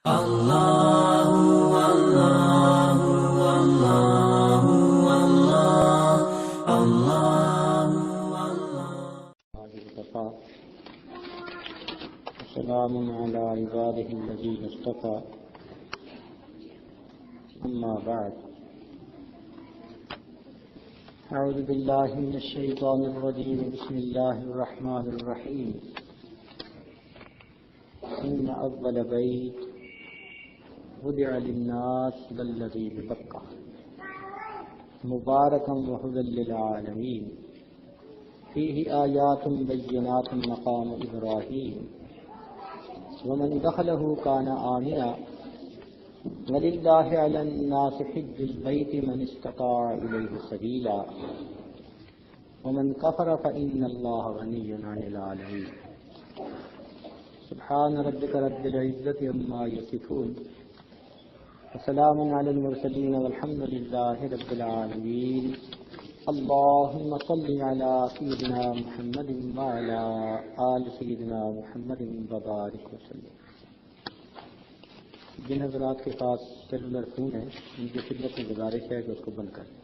سلام على عباده الذين اصطفى أما بعد أعوذ بالله من الشيطان الرجيم بسم الله الرحمن الرحيم إن أول بيت وضع للناس للذي ببكة مباركا وهدى للعالمين فيه آيات بينات مقام إبراهيم ومن دخله كان آمنا ولله على الناس حج البيت من استطاع إليه سبيلا ومن كفر فإن الله غني عن العالمين سبحان ربك رب العزة عما يصفون وسلام على المرسلين والحمد لله رب العالمين اللهم صل على سيدنا محمد وعلى آل سيدنا محمد وبارك وسلم. جن حضرات کے پاس سیلولر فون ہے ان کی خدمت میں گزارش ہے کہ اس کو بند کریں.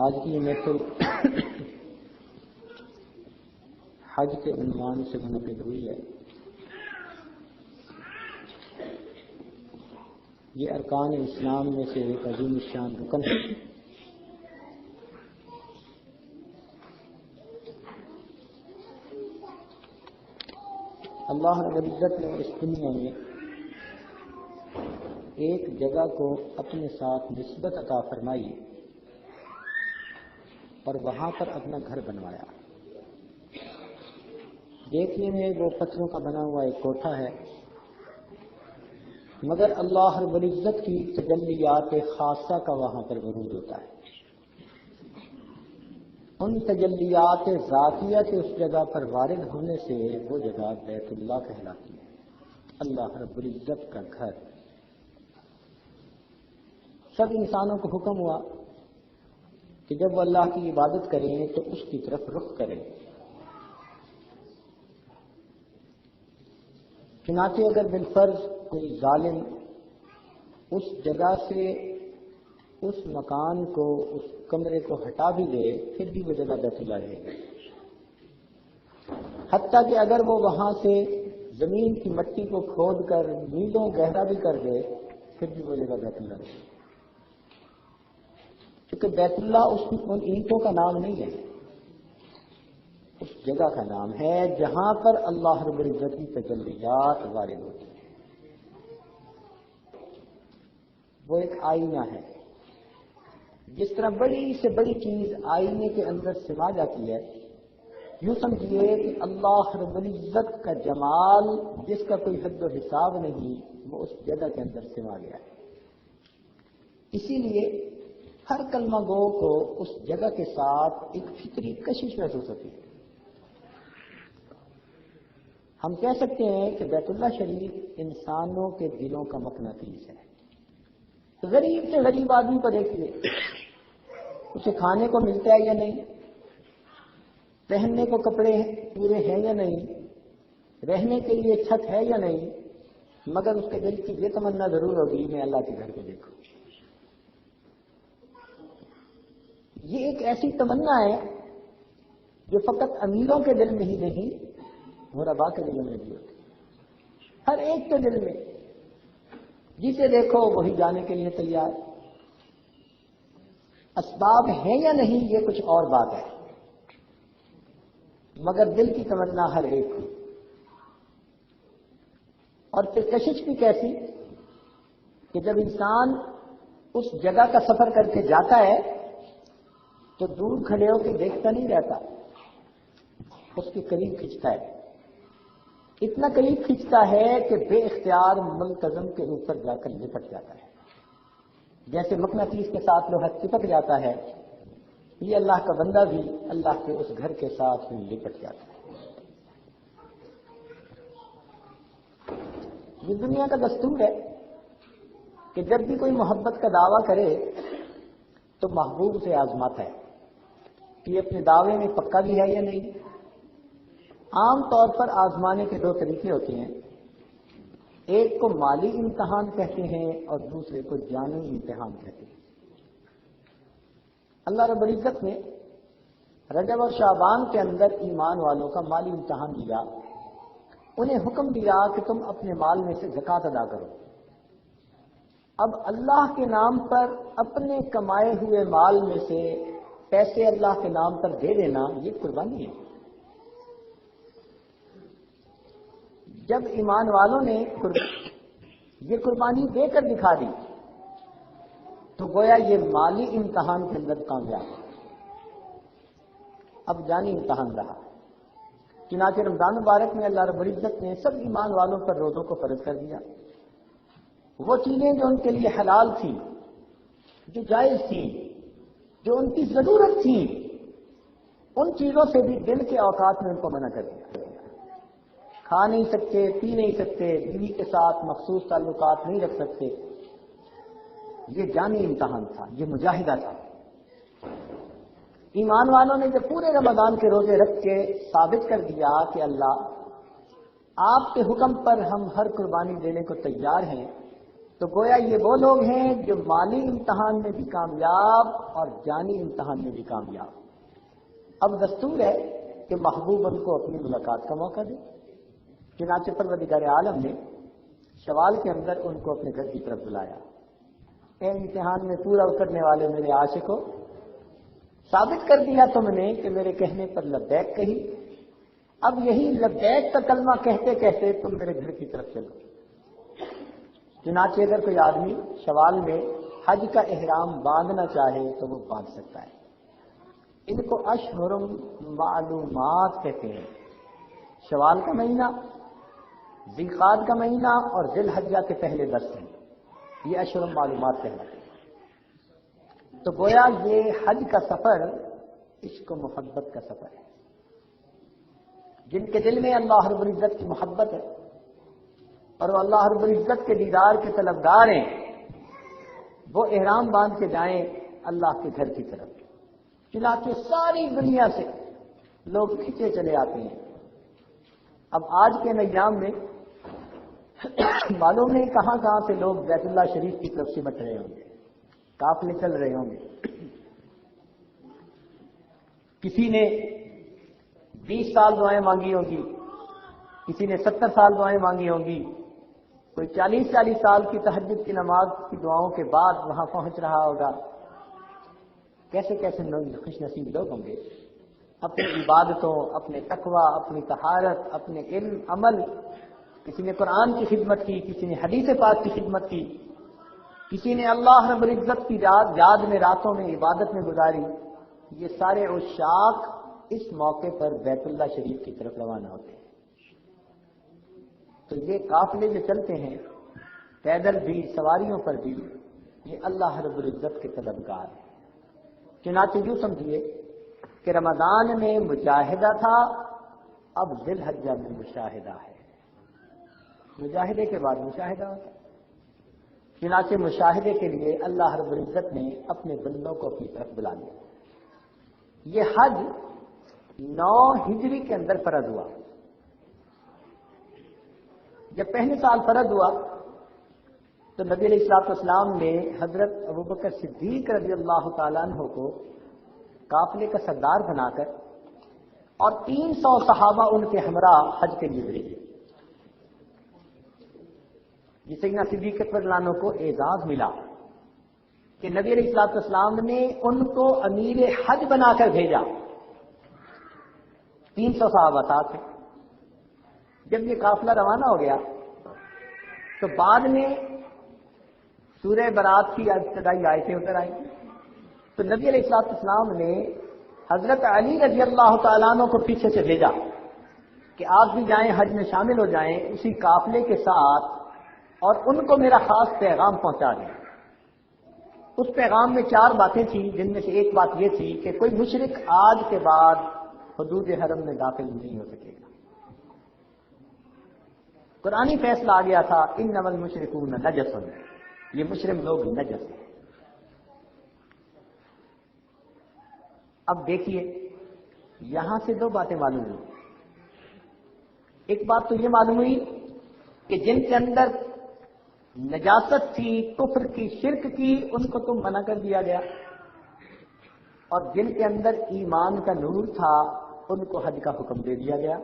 آج کی یہ محفل حج کے عنوان سے منعقد ہوئی ہے. یہ ارکان اسلام میں سے ایک عظیم الشان رکن ہے. اللہ رب العزت نے اس دنیا میں ایک جگہ کو اپنے ساتھ نسبت عطا فرمائی اور وہاں پر اپنا گھر بنوایا. دیکھنے میں وہ پتھروں کا بنا ہوا ایک کوٹھا ہے، مگر اللہ رب العزت کی تجلیات خاصہ کا وہاں پر ورود ہوتا ہے. ان تجلیات ذاتیہ کے اس جگہ پر وارد ہونے سے وہ جگہ بیت اللہ کہلاتی ہے، اللہ رب العزت کا گھر. سب انسانوں کو حکم ہوا کہ جب وہ اللہ کی عبادت کریں تو اس کی طرف رخ کریں. چنانچہ اگر بالفرض کوئی ظالم اس جگہ سے اس مکان کو، اس کمرے کو ہٹا بھی دے پھر بھی وہ جگہ بیت اللہ رہے گی. حتیٰ کہ اگر وہ وہاں سے زمین کی مٹی کو کھود کر میلوں گہرا بھی کر دے پھر بھی وہ جگہ بیت اللہ رہے گی، کیونکہ بیت اللہ ان اینٹوں کا نام نہیں ہے، اس جگہ کا نام ہے جہاں پر اللہ رب العزت کی تجلیات وارد ہوتی ہیں. وہ ایک آئینہ ہے. جس طرح بڑی سے بڑی چیز آئینے کے اندر سما جاتی ہے، یوں سمجھیے کہ اللہ رب العزت کا جمال جس کا کوئی حد و حساب نہیں وہ اس جگہ کے اندر سما گیا ہے. اسی لیے ہر کلمہ گو کو اس جگہ کے ساتھ ایک فطری کشش محسوس ہوتی ہے. ہم کہہ سکتے ہیں کہ بیت اللہ شریف انسانوں کے دلوں کا مقناطیس ہے. غریب سے غریب آدمی کو دیکھیے، اسے کھانے کو ملتا ہے یا نہیں، پہننے کو کپڑے پورے ہیں یا نہیں، رہنے کے لیے چھت ہے یا نہیں، مگر اس کے دل کی یہ تمنا ضرور ہوگی میں اللہ کے گھر کو دیکھوں. یہ ایک ایسی تمنا ہے جو فقط امیروں کے دل میں ہی نہیں غرباء کے دل میں بھی ہوتی ہے. ہر ایک کے دل میں جسے دیکھو وہی جانے کے لیے تیار. اسباب ہیں یا نہیں یہ کچھ اور بات ہے، مگر دل کی تمنا ہر ایک کی. اور پھر کشش بھی کیسی کہ جب انسان اس جگہ کا سفر کر کے جاتا ہے تو دور کھڑے ہو کے دیکھتا نہیں رہتا، اس کے قریب کھنچتا ہے. اتنا قریب کھینچتا ہے کہ بے اختیار ملتزم کے اوپر جا کر لپٹ جاتا ہے، جیسے مقناطیس کے ساتھ لوہا چپک جاتا ہے، یہ اللہ کا بندہ بھی اللہ کے اس گھر کے ساتھ ہی لپٹ جاتا ہے۔ یہ دنیا کا دستور ہے کہ جب بھی کوئی محبت کا دعویٰ کرے تو محبوب سے آزماتا ہے کہ یہ اپنے دعوے میں پکا بھی ہے یا نہیں۔ عام طور پر آزمانے کے دو طریقے ہوتے ہیں، ایک کو مالی امتحان کہتے ہیں اور دوسرے کو جانی امتحان کہتے ہیں۔ اللہ رب العزت نے رجب اور شعبان کے اندر ایمان والوں کا مالی امتحان لیا، انہیں حکم دیا کہ تم اپنے مال میں سے زکوٰۃ ادا کرو۔ اب اللہ کے نام پر اپنے کمائے ہوئے مال میں سے پیسے اللہ کے نام پر دے دینا یہ قربانی ہے۔ جب ایمان والوں نے یہ قربانی دے کر دکھا دی تو گویا یہ مالی امتحان کے اندر کامیاب۔ اب جانی امتحان رہا، چنانچہ رمضان مبارک میں اللہ رب العزت نے سب ایمان والوں پر روزوں کو فرض کر دیا۔ وہ چیزیں جو ان کے لیے حلال تھیں، جو جائز تھیں، جو ان کی ضرورت تھی، ان چیزوں سے بھی دن کے اوقات میں ان کو منع کر دیا۔ کھا نہیں سکتے، پی نہیں سکتے، بیوی کے ساتھ مخصوص تعلقات نہیں رکھ سکتے۔ یہ جانی امتحان تھا، یہ مجاہدہ تھا۔ ایمان والوں نے جب پورے رمضان کے روزے رکھ کے ثابت کر دیا کہ اللہ آپ کے حکم پر ہم ہر قربانی دینے کو تیار ہیں، تو گویا یہ وہ لوگ ہیں جو مالی امتحان میں بھی کامیاب اور جانی امتحان میں بھی کامیاب۔ اب دستور ہے کہ محبوب ان کو اپنی ملاقات کا موقع دے، چنانچہ پروردگار عالم نے شوال کے اندر ان کو اپنے گھر کی طرف بلایا۔ اے امتحان میں پورا اترنے والے میرے عاشقوں، ثابت کر دیا تم نے کہ میرے کہنے پر لبیک کہی، اب یہی لبیک کا کلمہ کہتے کہتے تم میرے گھر کی طرف چلو۔ چنانچہ اگر کوئی آدمی شوال میں حج کا احرام باندھنا چاہے تو وہ باندھ سکتا ہے۔ ان کو اشہر معلومات کہتے ہیں۔ شوال کا مہینہ، ذی القعدہ کا مہینہ اور ذی الحجہ کے پہلے 10 دن، یہ اشہر معلومات کہلاتے ہیں۔ تو گویا یہ حج کا سفر عشق و محبت کا سفر ہے۔ جن کے دل میں اللہ رب العزت کی محبت ہے اور وہ اللہ رب العزت کے دیدار کے طلبگار ہیں، وہ احرام باندھ کے جائیں اللہ کے گھر کی طرف۔ چنانچہ ساری دنیا سے لوگ کھینچے چلے آتے ہیں۔ اب آج کے ایام میں معلوم نہیں کہاں کہاں سے لوگ بیت اللہ شریف کی طرف سمٹ رہے ہوں گے، قافلے چل رہے ہوں گے۔ کسی نے 20 سال دعائیں مانگی ہوں گی، کسی نے 70 سال دعائیں مانگی ہوں گی، کوئی 40 سال کی تہجد کی نماز کی دعاؤں کے بعد وہاں پہنچ رہا ہوگا۔ کیسے کیسے خوش نصیب لوگ ہوں گے، اپنی عبادتوں، اپنے تقوی، اپنی طہارت، اپنے علم عمل، کسی نے قرآن کی خدمت کی، کسی نے حدیث پاک کی خدمت کی، کسی نے اللہ رب العزت کی یاد میں راتوں میں عبادت میں گزاری۔ یہ سارے عشاق اس موقع پر بیت اللہ شریف کی طرف روانہ ہوتے ہیں۔ تو یہ قافلے جو چلتے ہیں پیدل بھی، سواریوں پر بھی، یہ اللہ رب العزت کے طلبگار ہیں۔ چنانچہ یوں سمجھیے کہ رمضان میں مجاہدہ تھا، اب ذی الحجہ میں مشاہدہ ہے۔ مجاہدے کے بعد مشاہدہ ہوتا ہے۔ چنانچہ مشاہدے کے لیے اللہ رب العزت نے اپنے بندوں کو اپنی طرف بلا لیا۔ یہ حج 9 ہجری کے اندر فرض ہوا۔ جب پہلے سال فرض ہوا تو نبی علیہ الصلوۃ والسلام نے حضرت ابوبکر صدیق رضی اللہ تعالیٰ عنہ کو قافلے کا سردار بنا کر اور 300 صحابہ ان کے ہمراہ حج کے لیے بھیجے۔ جس سیدنا صدیق رضی اللہ عنہ کو اعزاز ملا کہ نبی علیہ الصلوۃ والسلام نے ان کو امیر حج بنا کر بھیجا۔ 300 صحابہ ساتھ ہیں۔ جب یہ قافلہ روانہ ہو گیا تو بعد میں سورہ برات کی ابتدائی آیتیں اتر آئیں، تو نبی علیہ الصلوۃ والسلام نے حضرت علی رضی اللہ تعالیٰ عنہ کو پیچھے سے بھیجا کہ آپ بھی جائیں حج میں شامل ہو جائیں اسی قافلے کے ساتھ اور ان کو میرا خاص پیغام پہنچا دیں۔ اس پیغام میں 4 باتیں تھیں، جن میں سے ایک بات یہ تھی کہ کوئی مشرک آج کے بعد حدود حرم میں داخل نہیں ہو سکے گا۔ قرآنی فیصلہ آ گیا تھا انما المشرکون نجس، یہ مشرک لوگ نجس ہیں۔ اب دیکھیے یہاں سے 2 باتیں معلوم ہوئی۔ ایک بات تو یہ معلوم ہوئی کہ جن کے اندر نجاست تھی، کفر کی، شرک کی، ان کو تو منع کر دیا گیا، اور جن کے اندر ایمان کا نور تھا ان کو حج کا حکم دے دیا گیا۔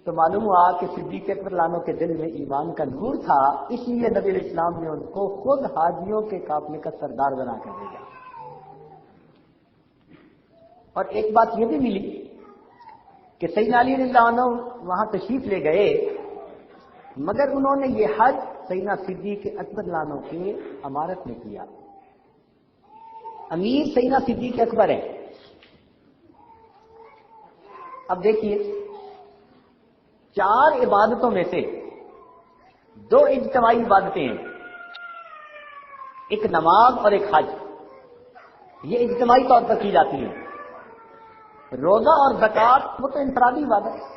تو معلوم ہوا کہ صدیق اکبر لانو کے دل میں ایمان کا نور تھا، اس لیے نبی علیہ السلام نے ان کو خود حاجیوں کے قافلے کا سردار بنا کر دیا۔ اور ایک بات یہ بھی ملی کہ سیدنا علی رضی اللہ عنہ وہاں تشریف لے گئے، مگر انہوں نے یہ حج سیدنا صدیق اکبر لانو کی امارت میں کیا۔ امیر سیدنا صدیق اکبر ہے۔ اب دیکھیے 4 عبادتوں میں سے 2 اجتماعی عبادتیں ہیں، ایک نماز اور ایک حج، یہ اجتماعی طور پر کی جاتی ہیں۔ روزہ اور زکوٰۃ وہ تو انفرادی عبادت ہے۔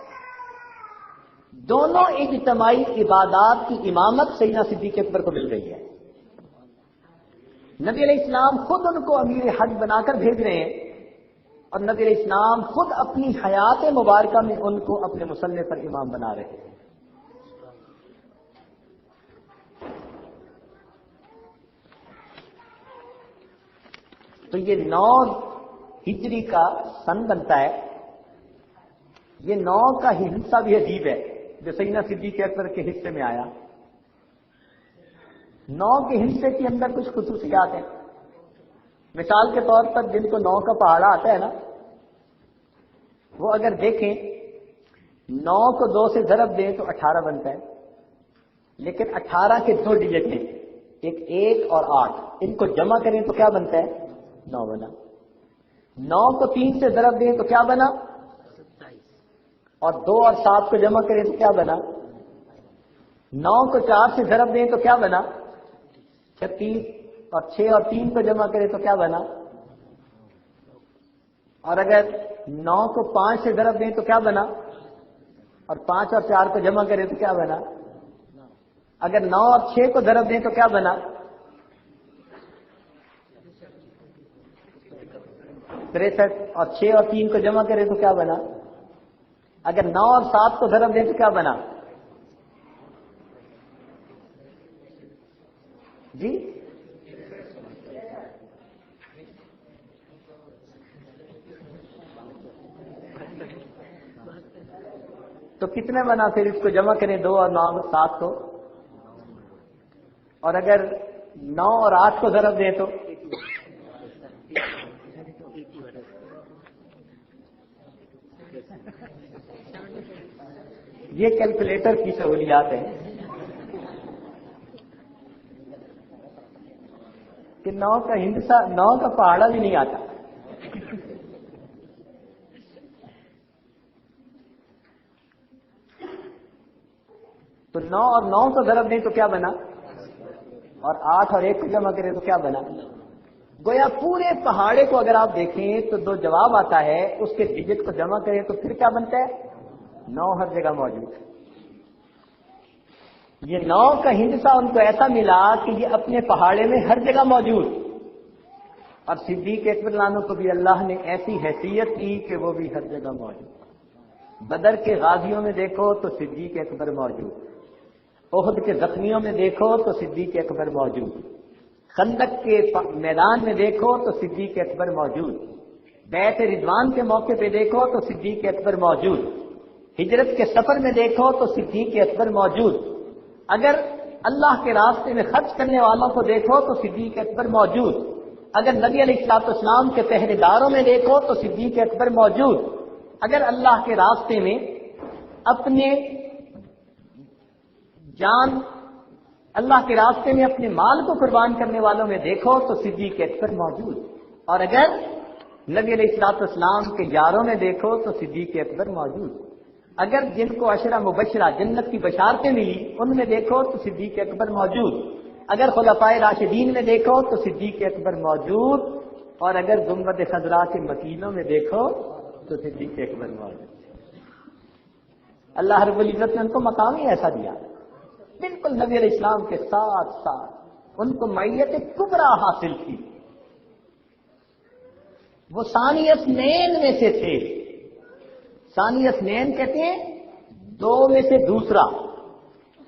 دونوں اجتماعی عبادات کی امامت سیدنا صدیق اکبر کو مل رہی ہے۔ نبی علیہ السلام خود ان کو امیر حج بنا کر بھیج رہے ہیں، اور نبی علیہ السلام خود اپنی حیات مبارکہ میں ان کو اپنے مصلی پر امام بنا رہے ہیں۔ تو یہ 9 ہجری کا سن بنتا ہے۔ یہ 9 کا ہی حصہ بھی عجیب ہے جو سیدنا صدیق اکبر کے حصے میں آیا۔ 9 کے حصے کے اندر کچھ خصوصیات ہیں۔ مثال کے طور پر جن کو 9 کا پہاڑا آتا ہے نا، وہ اگر دیکھیں 9 کو 2 سے ضرب دیں تو 18 بنتا ہے، لیکن 18 کے 2 ڈیجٹ ہیں، ایک 1 اور 8، ان کو جمع کریں تو کیا بنتا ہے؟ 9 بنا۔ 9 کو 3 سے ضرب دیں تو کیا بنا؟ 27، اور 2 اور 7 کو جمع کریں تو کیا بنا؟ 9 کو 4 سے ضرب دیں تو کیا بنا؟ 36، اور 6 اور 3 کو جمع کریں تو کیا بنا؟ اور اگر 9 کو 5 سے ضرب دیں تو کیا بنا؟ اور 5 اور 4 کو جمع کریں تو کیا بنا؟ اگر 9 اور 6 کو ضرب دیں تو کیا بنا؟ 63، اور 6 اور 3 کو جمع کریں تو کیا بنا؟ اگر 9 اور 7 کو ضرب دیں تو کیا بنا؟ جی تو کتنے بنا؟ پھر اس کو جمع کریں 2 اور 9 اور 7 کو، اور اگر 9 اور 8 کو ضرب دیں تو یہ کیلکولیٹر کی سہولیات ہیں کہ 9 کا ہندسہ 9 کا پہاڑا بھی نہیں آتا۔ تو 9 اور 9 کو ضرب دیں تو کیا بنا؟ اور 8 اور 1 کو جمع کریں تو کیا بنا؟ گویا پورے پہاڑے کو اگر آپ دیکھیں تو 2 جواب آتا ہے، اس کے ڈیجٹ کو جمع کریں تو پھر کیا بنتا ہے؟ 9 ہر جگہ موجود ہے۔ یہ 9 کا ہندسہ ان کو ایسا ملا کہ یہ اپنے پہاڑے میں ہر جگہ موجود، اور صدیق اکبر لانو کو بھی اللہ نے ایسی حیثیت دی کہ وہ بھی ہر جگہ موجود۔ بدر کے غازیوں میں دیکھو تو صدیق اکبر موجود، احد کے زخمیوں میں دیکھو تو صدیق اکبر موجود، خندق کے میدان میں دیکھو تو صدیق اکبر موجود، بیعت رضوان کے موقع پہ دیکھو تو صدیق اکبر موجود، ہجرت کے سفر میں دیکھو تو صدیق اکبر موجود، اگر اللہ کے راستے میں خرچ کرنے والوں کو دیکھو تو صدیق اکبر موجود، اگر نبی علیہ السلام کے پہرے داروں میں دیکھو تو صدیق اکبر موجود، اگر اللہ کے راستے میں اپنے جان اللہ کے راستے میں اپنے مال کو قربان کرنے والوں میں دیکھو تو صدیق اکبر موجود، اور اگر نبی علیہ السلام کے یاروں میں دیکھو تو صدیق اکبر موجود۔ اگر جن کو عشرہ مبشرہ جنت کی بشارتیں ملی ان میں دیکھو تو صدیق اکبر موجود، اگر خلفائے راشدین میں دیکھو تو صدیق اکبر موجود، اور اگر گنبد خضرا کے مکینوں میں دیکھو تو صدیق اکبر موجود۔ اللہ رب العزت نے ان کو مقام ہی ایسا دیا، بالکل نبی علیہ السلام کے ساتھ ساتھ ان کو معیت کبریٰ حاصل تھی۔ وہ ثانی اثنین میں سے تھے۔ ثانی اثنین کہتے ہیں دو میں سے دوسرا،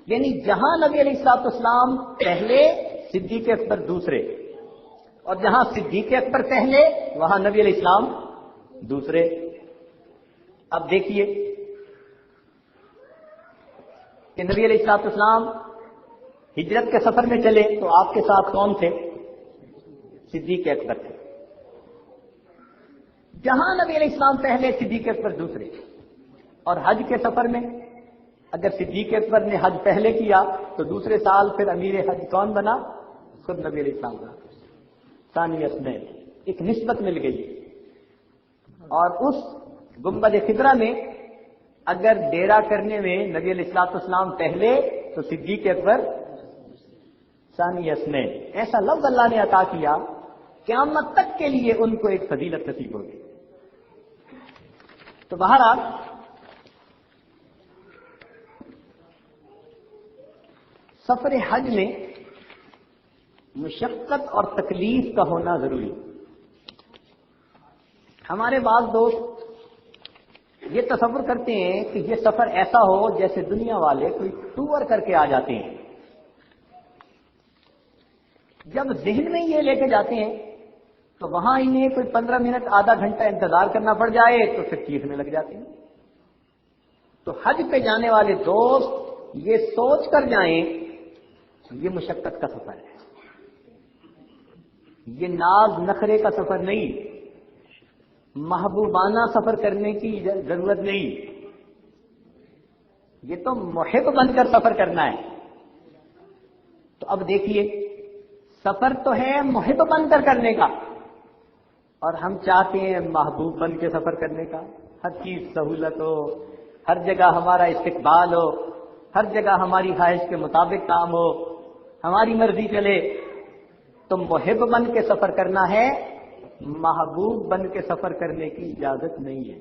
یعنی جہاں نبی علیہ الصلوۃ والسلام پہلے صدیق اکبر دوسرے، اور جہاں صدیق اکبر پہلے وہاں نبی علیہ السلام دوسرے۔ اب دیکھیے کہ نبی علیہ الصلوۃ والسلام ہجرت کے سفر میں چلے تو آپ کے ساتھ کون تھے؟ صدیق اکبر تھے۔ جہاں نبی علیہ السلام پہلے صدیق اکبر دوسرے، اور حج کے سفر میں اگر صدیق اکبر نے حج پہلے کیا تو دوسرے سال پھر امیر حج کون بنا؟ خود نبی علیہ السلام بنا۔ ثانی اثنین، ایک نسبت مل گئی۔ اور اس گنبد خضرا میں اگر ڈیرا کرنے میں نبی علیہ الصلوۃ والسلام پہلے تو صدیق اکبر ثانی اثنین، ایسا لفظ اللہ نے عطا کیا قیامت تک کے لیے ان کو ایک فضیلت نصیب ہوگی۔ تو بہرحال سفر حج میں مشقت اور تکلیف کا ہونا ضروری۔ ہمارے بعض دوست یہ تصور کرتے ہیں کہ یہ سفر ایسا ہو جیسے دنیا والے کوئی ٹور کر کے آ جاتے ہیں۔ جب ذہن میں یہ لے کے جاتے ہیں تو وہاں انہیں کوئی 15 منٹ آدھا گھنٹہ انتظار کرنا پڑ جائے تو پھر چیخنے لگ جاتے ہیں۔ تو حج پہ جانے والے دوست یہ سوچ کر جائیں یہ مشقت کا سفر ہے، یہ ناز نخرے کا سفر نہیں، محبوبانہ سفر کرنے کی ضرورت نہیں، یہ تو محب بن کر سفر کرنا ہے۔ تو اب دیکھیے سفر تو ہے محب بن کر کرنے کا، اور ہم چاہتے ہیں محبوب بن کے سفر کرنے کا، ہر چیز سہولت ہو، ہر جگہ ہمارا استقبال ہو، ہر جگہ ہماری خواہش کے مطابق کام ہو، ہماری مرضی چلے۔ تو محب بن کے سفر کرنا ہے، محبوب بن کے سفر کرنے کی اجازت نہیں ہے۔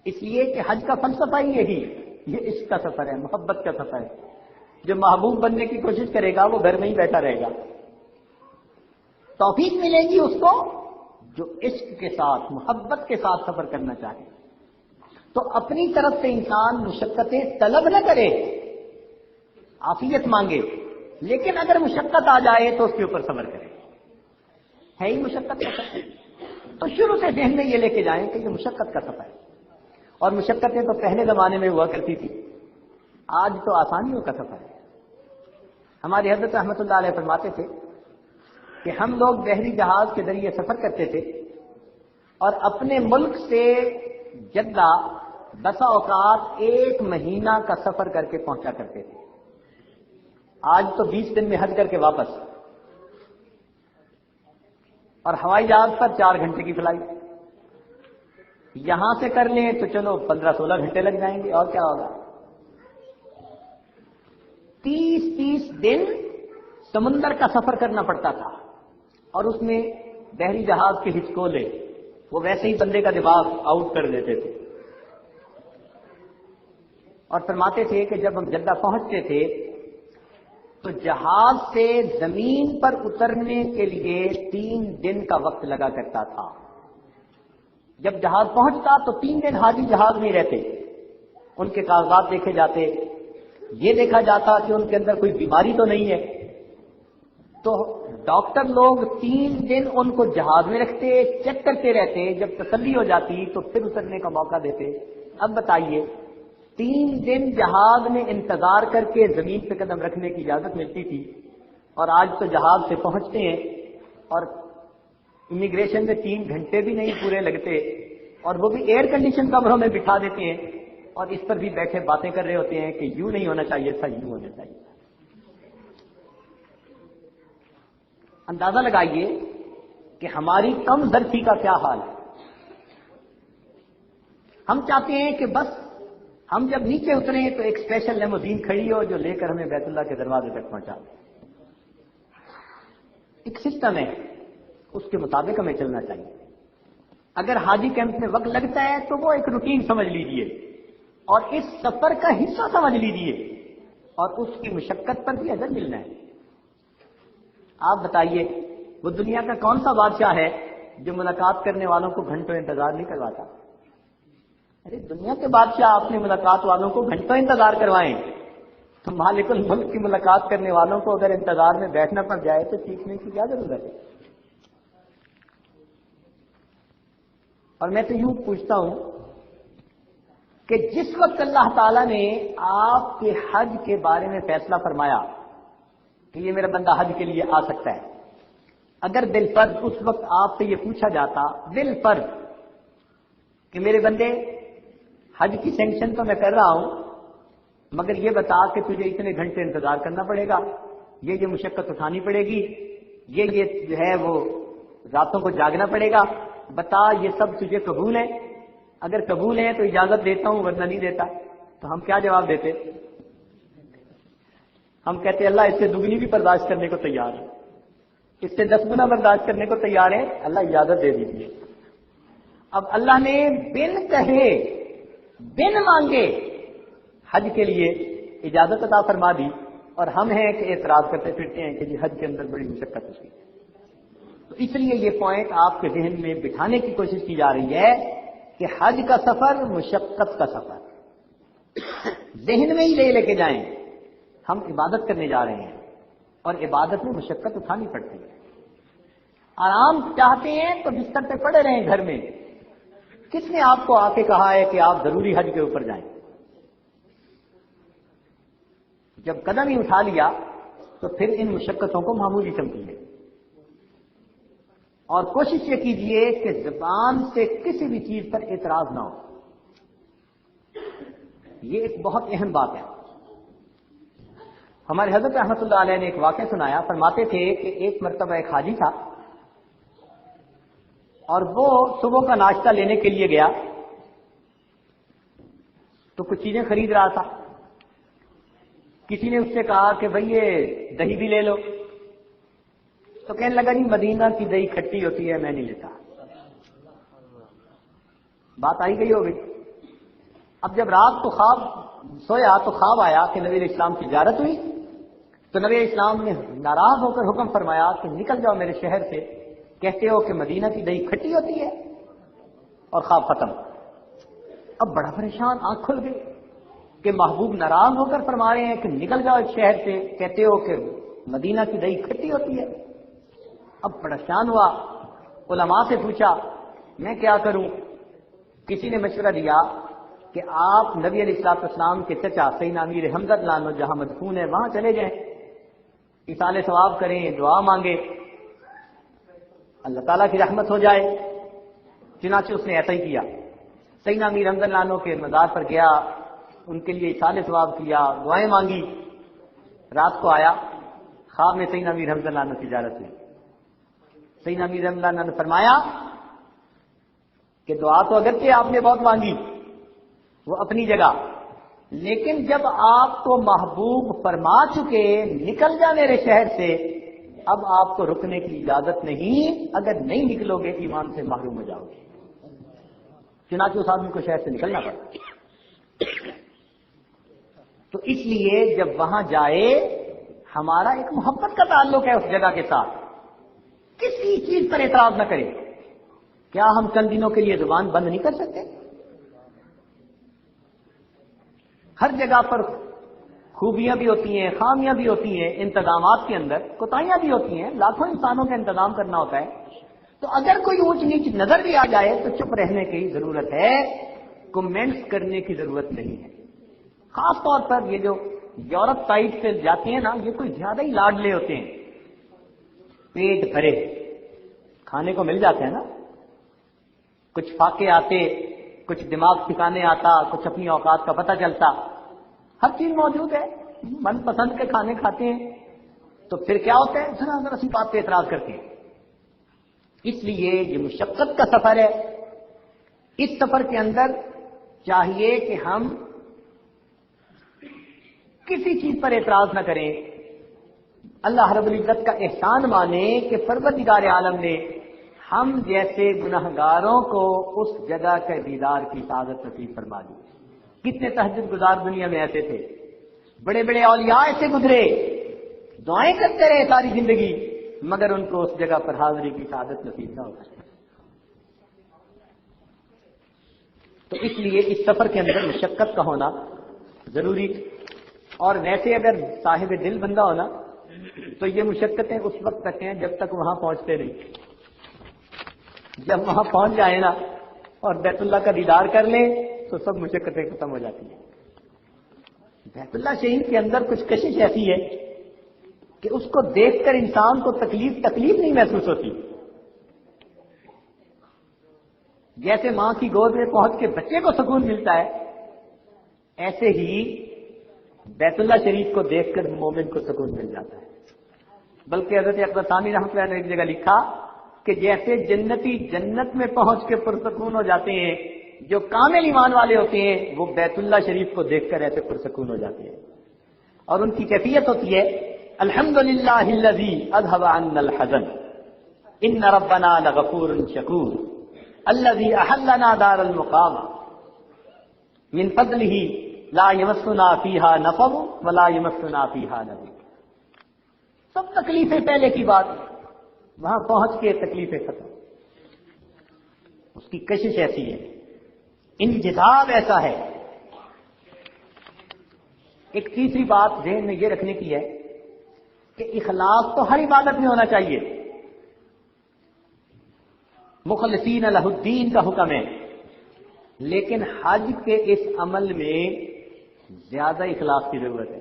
اس لیے کہ حج کا فلسفہ ہی یہی، یہ عشق کا سفر ہے، محبت کا سفر ہے۔ جو محبوب بننے کی کوشش کرے گا وہ گھر میں ہی بیٹھا رہے گا۔ توفیق ملے گی اس کو جو عشق کے ساتھ محبت کے ساتھ سفر کرنا چاہے۔ تو اپنی طرف سے انسان مشقتیں طلب نہ کرے، عافیت مانگے، لیکن اگر مشقت آ جائے تو اس کے اوپر صبر کرے۔ ہے ہی مشقت کا سفر، تو شروع سے ذہن میں یہ لے کے جائیں کہ یہ مشقت کا سفر ہے۔ اور مشقتیں تو پہلے زمانے میں ہوا کرتی تھی، آج تو آسانیوں کا سفر ہے۔ ہمارے حضرت رحمۃ اللہ علیہ فرماتے تھے کہ ہم لوگ بحری جہاز کے ذریعے سفر کرتے تھے اور اپنے ملک سے جدہ بسا اوقات 1 مہینہ کا سفر کر کے پہنچا کرتے تھے۔ آج تو 20 دن میں حج کر کے واپس، اور ہوائی جہاز پر 4 گھنٹے کی فلائٹ، یہاں سے کر لیں تو چلو 15-16 گھنٹے لگ جائیں گے، اور کیا ہوگا۔ 30 دن سمندر کا سفر کرنا پڑتا تھا، اور اس میں بحری جہاز کے ہچکولے وہ ویسے ہی بندے کا دماغ آؤٹ کر دیتے تھے۔ اور فرماتے تھے کہ جب ہم جدہ پہنچتے تھے تو جہاز سے زمین پر اترنے کے لیے 3 دن کا وقت لگا کرتا تھا۔ جب جہاز پہنچتا تو 3 دن حاجی جہاز میں رہتے، ان کے کاغذات دیکھے جاتے، یہ دیکھا جاتا کہ ان کے اندر کوئی بیماری تو نہیں ہے۔ تو ڈاکٹر لوگ 3 دن ان کو جہاز میں رکھتے، چیک کرتے رہتے، جب تسلی ہو جاتی تو پھر اترنے کا موقع دیتے۔ اب بتائیے 3 دن جہاز میں انتظار کر کے زمین پہ قدم رکھنے کی اجازت ملتی تھی، اور آج تو جہاز سے پہنچتے ہیں اور امیگریشن میں 3 گھنٹے بھی نہیں پورے لگتے، اور وہ بھی ایئر کنڈیشن کمروں میں بٹھا دیتے ہیں، اور اس پر بھی بیٹھے باتیں کر رہے ہوتے ہیں کہ یوں نہیں ہونا چاہیے تھا، یوں ہونا چاہیے تھا۔ اندازہ لگائیے کہ ہماری کم ظرفی کا کیا حال ہے۔ ہم چاہتے ہیں کہ بس ہم جب نیچے اتریں تو ایک اسپیشل لیموزین کھڑی ہو جو لے کر ہمیں بیت اللہ کے دروازے تک پہنچا دے. ایک سسٹم ہے، اس کے مطابق ہمیں چلنا چاہیے. اگر حاجی کیمپ میں وقت لگتا ہے تو وہ ایک روٹین سمجھ لیجئے اور اس سفر کا حصہ سمجھ لیجئے اور اس کی مشقت پر بھی اجر ملنا ہے. آپ بتائیے وہ دنیا کا کون سا بادشاہ ہے جو ملاقات کرنے والوں کو گھنٹوں انتظار نہیں کرواتا؟ ارے دنیا کے بادشاہ اپنے ملاقات والوں کو گھنٹوں انتظار کروائیں تو مالک الملک کی ملاقات کرنے والوں کو اگر انتظار میں بیٹھنا پڑ جائے تو سیکھنے کی کیا ضرورت ہے؟ اور میں تو یوں پوچھتا ہوں کہ جس وقت اللہ تعالیٰ نے آپ کے حج کے بارے میں فیصلہ فرمایا کہ یہ میرا بندہ حج کے لیے آ سکتا ہے، اگر بالفرض اس وقت آپ سے یہ پوچھا جاتا بالفرض کہ میرے بندے حج کی سینکشن تو میں کر رہا ہوں مگر یہ بتا کہ تجھے اتنے گھنٹے انتظار کرنا پڑے گا، یہ مشقت اٹھانی پڑے گی، یہ جو ہے وہ راتوں کو جاگنا پڑے گا، بتا یہ سب تجھے قبول ہے؟ اگر قبول ہے تو اجازت دیتا ہوں ورنہ نہیں دیتا. تو ہم کیا جواب دیتے؟ ہم کہتے اللہ اس سے دگنی بھی برداشت کرنے کو تیار ہے، اس سے 10 گنا برداشت کرنے کو تیار ہے، اللہ اجازت دے دیجیے. اب اللہ نے بن کہے بن مانگے حج کے لیے اجازت عطا فرما دی اور ہم ہیں کہ اعتراض کرتے پھرتے ہیں کہ جی حج کے اندر بڑی مشقت ہوتی ہے. تو اس لیے یہ پوائنٹ آپ کے ذہن میں بٹھانے کی کوشش کی جا رہی ہے کہ حج کا سفر مشقت کا سفر. ذہن میں ہی لے کے جائیں ہم عبادت کرنے جا رہے ہیں اور عبادت میں مشقت اٹھانی پڑتی ہے. آرام چاہتے ہیں تو بستر پہ پڑے رہیں گھر میں. کس نے آپ کو آ کے کہا ہے کہ آپ ضروری حج کے اوپر جائیں؟ جب قدم ہی اٹھا لیا تو پھر ان مشقتوں کو معمولی سمجھیے اور کوشش یہ کیجیے کہ زبان سے کسی بھی چیز پر اعتراض نہ ہو. یہ ایک بہت اہم بات ہے. ہمارے حضرت رحمۃ اللہ علیہ نے ایک واقعہ سنایا، فرماتے تھے کہ ایک مرتبہ ایک حاجی تھا اور وہ صبح کا ناشتہ لینے کے لیے گیا تو کچھ چیزیں خرید رہا تھا. کسی نے اس سے کہا کہ بھئی یہ دہی بھی لے لو، تو کہنے لگا نہیں مدینہ کی دہی کھٹی ہوتی ہے میں نہیں لیتا. بات آئی گئی ہوگی. اب جب رات کو خواب سویا تو خواب آیا کہ نبی علیہ السلام کی زیارت ہوئی تو نبی علیہ السلام نے ناراض ہو کر حکم فرمایا کہ نکل جاؤ میرے شہر سے، کہتے ہو کہ مدینہ کی دہی کھٹی ہوتی ہے. اور خواب ختم. اب بڑا پریشان، آنکھ کھل گئی کہ محبوب ناراض ہو کر فرما رہے ہیں کہ نکل جاؤ اس شہر سے، کہتے ہو کہ مدینہ کی دہی کھٹی ہوتی ہے. اب پریشان ہوا، علماء سے پوچھا میں کیا کروں. کسی نے مشورہ دیا کہ آپ نبی علیہ الصلوۃ والسلام کے چچا سیدنا امیر حمزہ رضی اللہ عنہ جہاں مدفون ہے وہاں چلے جائیں، ایصال ثواب کریں، دعا مانگے، اللہ تعالیٰ کی رحمت ہو جائے. چنانچہ اس نے ایسا ہی کیا. سیدنا امیر حمزہ رضی اللہ عنہ کے مزار پر گیا، ان کے لیے ایصال ثواب کیا، دعائیں مانگی. رات کو آیا، خواب میں سیدنا امیر حمزہ رضی اللہ عنہ کی زیارت ہوئی. سیدنا امیر حمزہ رضی اللہ عنہ نے فرمایا کہ دعا تو اگرچہ آپ نے بہت مانگی وہ اپنی جگہ، لیکن جب آپ کو محبوب فرما چکے نکل جا میرے شہر سے، اب آپ کو رکنے کی اجازت نہیں، اگر نہیں نکلو گے ایمان سے محروم ہو جاؤ گے. چنانچہ اس آدمی کو شہر سے نکلنا پڑا. تو اس لیے جب وہاں جائے ہمارا ایک محبت کا تعلق ہے اس جگہ کے ساتھ، کسی چیز پر اعتراض نہ کریں. کیا ہم چند دنوں کے لیے زبان بند نہیں کر سکتے؟ ہر جگہ پر خوبیاں بھی ہوتی ہیں، خامیاں بھی ہوتی ہیں، انتظامات کے اندر کوتاہیاں بھی ہوتی ہیں، لاکھوں انسانوں کا انتظام کرنا ہوتا ہے. تو اگر کوئی اونچ نیچ نظر بھی آ جائے تو چپ رہنے کی ضرورت ہے، کمنٹس کرنے کی ضرورت نہیں ہے. خاص طور پر یہ جو یورپ سائڈ سے جاتے ہیں نا، یہ کوئی زیادہ ہی لاڈلے ہوتے ہیں، پیٹ بھرے کھانے کو مل جاتے ہیں نا، کچھ فاقے آتے، کچھ دماغ ٹھکانے آتا، کچھ اپنی اوقات کا پتہ چلتا، ہر چیز موجود ہے، من پسند کے کھانے کھاتے ہیں. تو پھر کیا ہوتا ہے، ذرا ذرا سی بات پہ اعتراض کرتے ہیں. اس لیے یہ مشقت کا سفر ہے. اس سفر کے اندر چاہیے کہ ہم کسی چیز پر اعتراض نہ کریں، اللہ رب العزت کا احسان مانیں کہ پروردگار عالم نے ہم جیسے گنہگاروں کو اس جگہ کے دیدار کی سعادت نصیب فرما دی۔ کتنے تہجد گزار دنیا میں ایسے تھے، بڑے بڑے اولیاء ایسے گزرے، دعائیں کرتے رہے ساری زندگی، مگر ان کو اس جگہ پر حاضری کی سعادت نصیب نہ ہو سکی۔ تو اس لیے اس سفر کے اندر مشقت کا ہونا ضروری، اور ویسے اگر صاحب دل بندہ ہونا تو یہ مشقتیں اس وقت تک ہیں جب تک وہاں پہنچتے نہیں۔ جب وہاں پہنچ جائیں نا اور بیت اللہ کا دیدار کر لیں تو سب مشقتیں ختم ہو جاتی ہیں۔ بیت اللہ شریف کے اندر کچھ کشش ایسی ہے کہ اس کو دیکھ کر انسان کو تکلیف نہیں محسوس ہوتی۔ جیسے ماں کی گود میں پہنچ کے بچے کو سکون ملتا ہے، ایسے ہی بیت اللہ شریف کو دیکھ کر مومن کو سکون مل جاتا ہے۔ بلکہ حضرت اکبر ثانی رحمۃ اللہ نے ایک جگہ لکھا کہ جیسے جنتی جنت میں پہنچ کے پرسکون ہو جاتے ہیں، جو کامل ایمان والے ہوتے ہیں وہ بیت اللہ شریف کو دیکھ کر ایسے پرسکون ہو جاتے ہیں، اور ان کی کیفیت ہوتی ہے الحمدللہ الذی اذھب عنا الحزن ان ربنا لغفور شکور الذی احلنا دار المقام من فضلہ لا یمسنا فیہا نصب ولا یمسنا فیہا لغب۔ سب تکلیفیں پہلے کی بات، وہاں پہنچ کے تکلیفیں ختم۔ اس کی کشش ایسی ہے، انجذاب ایسا ہے۔ ایک تیسری بات ذہن میں یہ رکھنے کی ہے کہ اخلاص تو ہر عبادت میں ہونا چاہیے، مخلصین لہ الدین کا حکم ہے، لیکن حج کے اس عمل میں زیادہ اخلاص کی ضرورت ہے۔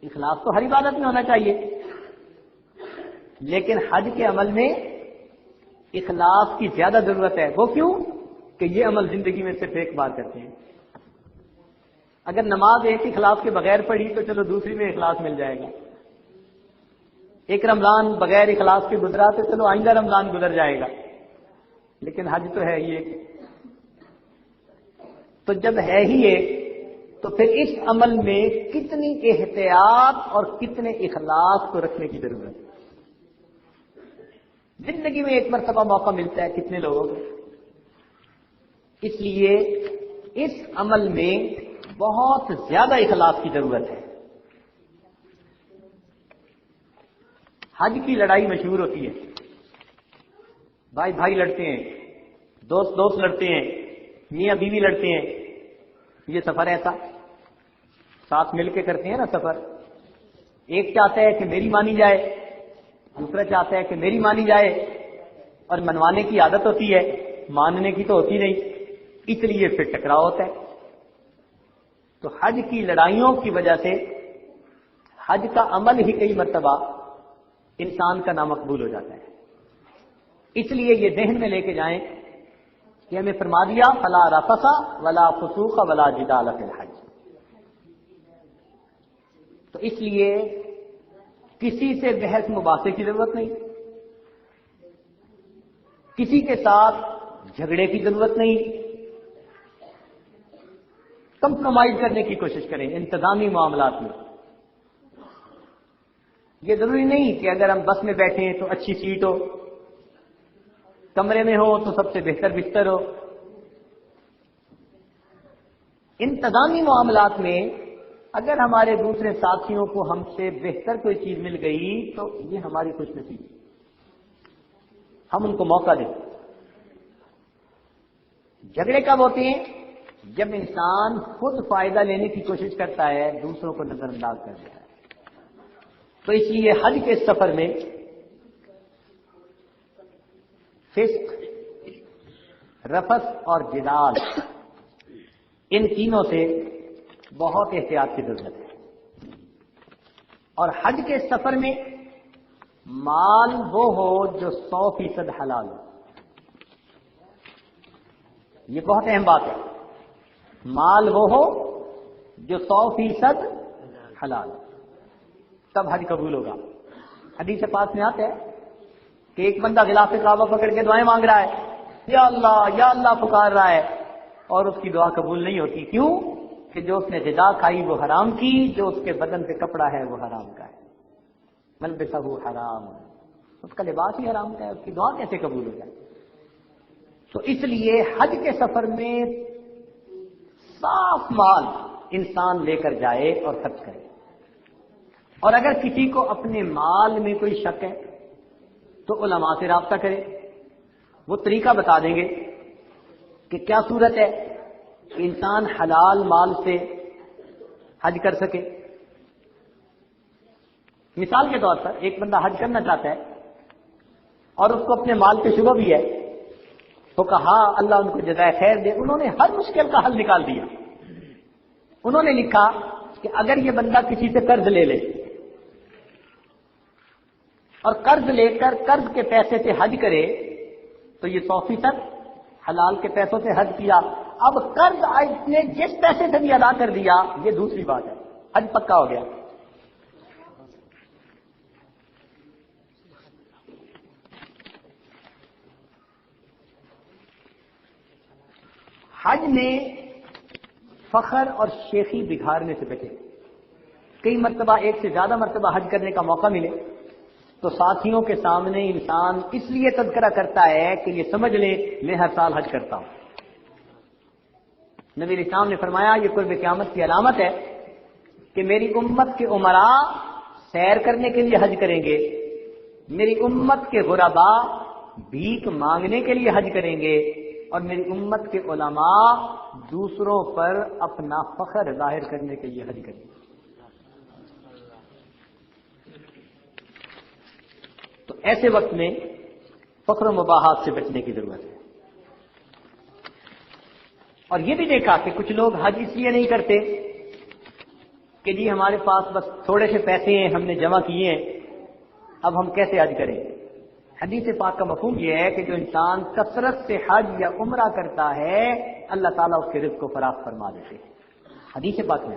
اخلاص تو ہر عبادت میں ہونا چاہیے، لیکن حج کے عمل میں اخلاص کی زیادہ ضرورت ہے۔ وہ کیوں کہ یہ عمل زندگی میں صرف ایک بار کرتے ہیں۔ اگر نماز ایک اخلاص کے بغیر پڑھی تو چلو دوسری میں اخلاص مل جائے گا، ایک رمضان بغیر اخلاص کے گزرا تو چلو آئندہ رمضان گزر جائے گا، لیکن حج تو ہے ہی ایک۔ تو جب ہے ہی ایک تو پھر اس عمل میں کتنی احتیاط اور کتنے اخلاص کو رکھنے کی ضرورت ہے۔ زندگی میں ایک مرتبہ موقع ملتا ہے کتنے لوگوں کو، اس لیے اس عمل میں بہت زیادہ اخلاص کی ضرورت ہے۔ حج کی لڑائی مشہور ہوتی ہے، بھائی بھائی لڑتے ہیں، دوست دوست لڑتے ہیں، میاں بیوی لڑتے ہیں۔ یہ سفر ایسا ساتھ مل کے کرتے ہیں نا سفر، ایک چاہتا ہے کہ میری مانی جائے، دوسرا چاہتا ہے کہ میری مانی جائے، اور منوانے کی عادت ہوتی ہے، ماننے کی تو ہوتی نہیں، اس لیے پھر ٹکراؤ ہوتا ہے۔ تو حج کی لڑائیوں کی وجہ سے حج کا عمل ہی کئی مرتبہ انسان کا نامقبول ہو جاتا ہے۔ اس لیے یہ ذہن میں لے کے جائیں کہ ہمیں فرما دیا فلا رفث ولا فسوق ولا جدال فی الحج۔ تو اس لیے کسی سے بحث مباحثے کی ضرورت نہیں، کسی کے ساتھ جھگڑے کی ضرورت نہیں، کمپرومائز کرنے کی کوشش کریں انتظامی معاملات میں۔ یہ ضروری نہیں کہ اگر ہم بس میں بیٹھیں تو اچھی سیٹ ہو، کمرے میں ہو تو سب سے بہتر بستر ہو۔ انتظامی معاملات میں اگر ہمارے دوسرے ساتھیوں کو ہم سے بہتر کوئی چیز مل گئی تو یہ ہماری خوش نصیبی، ہم ان کو موقع دیں۔ جھگڑے کب ہوتے ہیں؟ جب انسان خود فائدہ لینے کی کوشش کرتا ہے، دوسروں کو نظر انداز کر دیتا ہے۔ تو اس لیے حج کے سفر میں فسق، رفث اور جدال، ان تینوں سے بہت احتیاط کی ضرورت ہے۔ اور حج کے سفر میں مال وہ ہو جو 100% حلال ہو، یہ بہت اہم بات ہے۔ مال وہ ہو جو 100% حلال ہو، تب حج قبول ہوگا۔ حدیث پاک میں آتا ہے کہ ایک بندہ غلاف کعبہ پکڑ کے دعائیں مانگ رہا ہے، یا اللہ پکار رہا ہے اور اس کی دعا قبول نہیں ہوتی. کیوں؟ کہ جو اس نے غذا کھائی وہ حرام کی، جو اس کے بدن پہ کپڑا ہے وہ حرام کا ہے. ملبسہ حرام، اس کا لباس ہی حرام کا ہے، اس کی دعا کیسے قبول ہو جائے؟ تو اس لیے حج کے سفر میں صاف مال انسان لے کر جائے اور خرچ کرے. اور اگر کسی کو اپنے مال میں کوئی شک ہے تو علماء سے رابطہ کرے، وہ طریقہ بتا دیں گے کہ کیا صورت ہے کہ انسان حلال مال سے حج کر سکے. مثال کے طور پر ایک بندہ حج کرنا چاہتا ہے اور اس کو اپنے مال پہ شبہ بھی ہے، تو کہا اللہ ان کو جزائے خیر دے، انہوں نے ہر مشکل کا حل نکال دیا. انہوں نے لکھا کہ اگر یہ بندہ کسی سے قرض لے لے اور قرض لے کر قرض کے پیسے سے حج کرے تو یہ 100% حلال کے پیسوں سے حج کیا. اب قرض نے جس پیسے سے بھی ادا کر دیا یہ دوسری بات ہے، حج پکا ہو گیا. حج میں فخر اور شیخی بگھارنے سے بچے. کئی مرتبہ، ایک سے زیادہ مرتبہ حج کرنے کا موقع ملے تو ساتھیوں کے سامنے انسان اس لیے تذکرہ کرتا ہے کہ یہ سمجھ لے میں ہر سال حج کرتا ہوں. نبی اسلام نے فرمایا یہ قرب قیامت کی علامت ہے کہ میری امت کے امراء سیر کرنے کے لیے حج کریں گے، میری امت کے غربا بھیک مانگنے کے لیے حج کریں گے، اور میری امت کے علماء دوسروں پر اپنا فخر ظاہر کرنے کے لیے حج کریں گے. تو ایسے وقت میں فخر و مباحات سے بچنے کی ضرورت ہے. اور یہ بھی دیکھا کہ کچھ لوگ حج اس لیے نہیں کرتے کہ جی ہمارے پاس بس تھوڑے سے پیسے ہیں، ہم نے جمع کیے ہیں، اب ہم کیسے حج کریں. حدیث پاک کا مفہوم یہ ہے کہ جو انسان کثرت سے حج یا عمرہ کرتا ہے اللہ تعالیٰ اس کے رزق کو فراخ فرما دیتے ہیں. حدیث پاک میں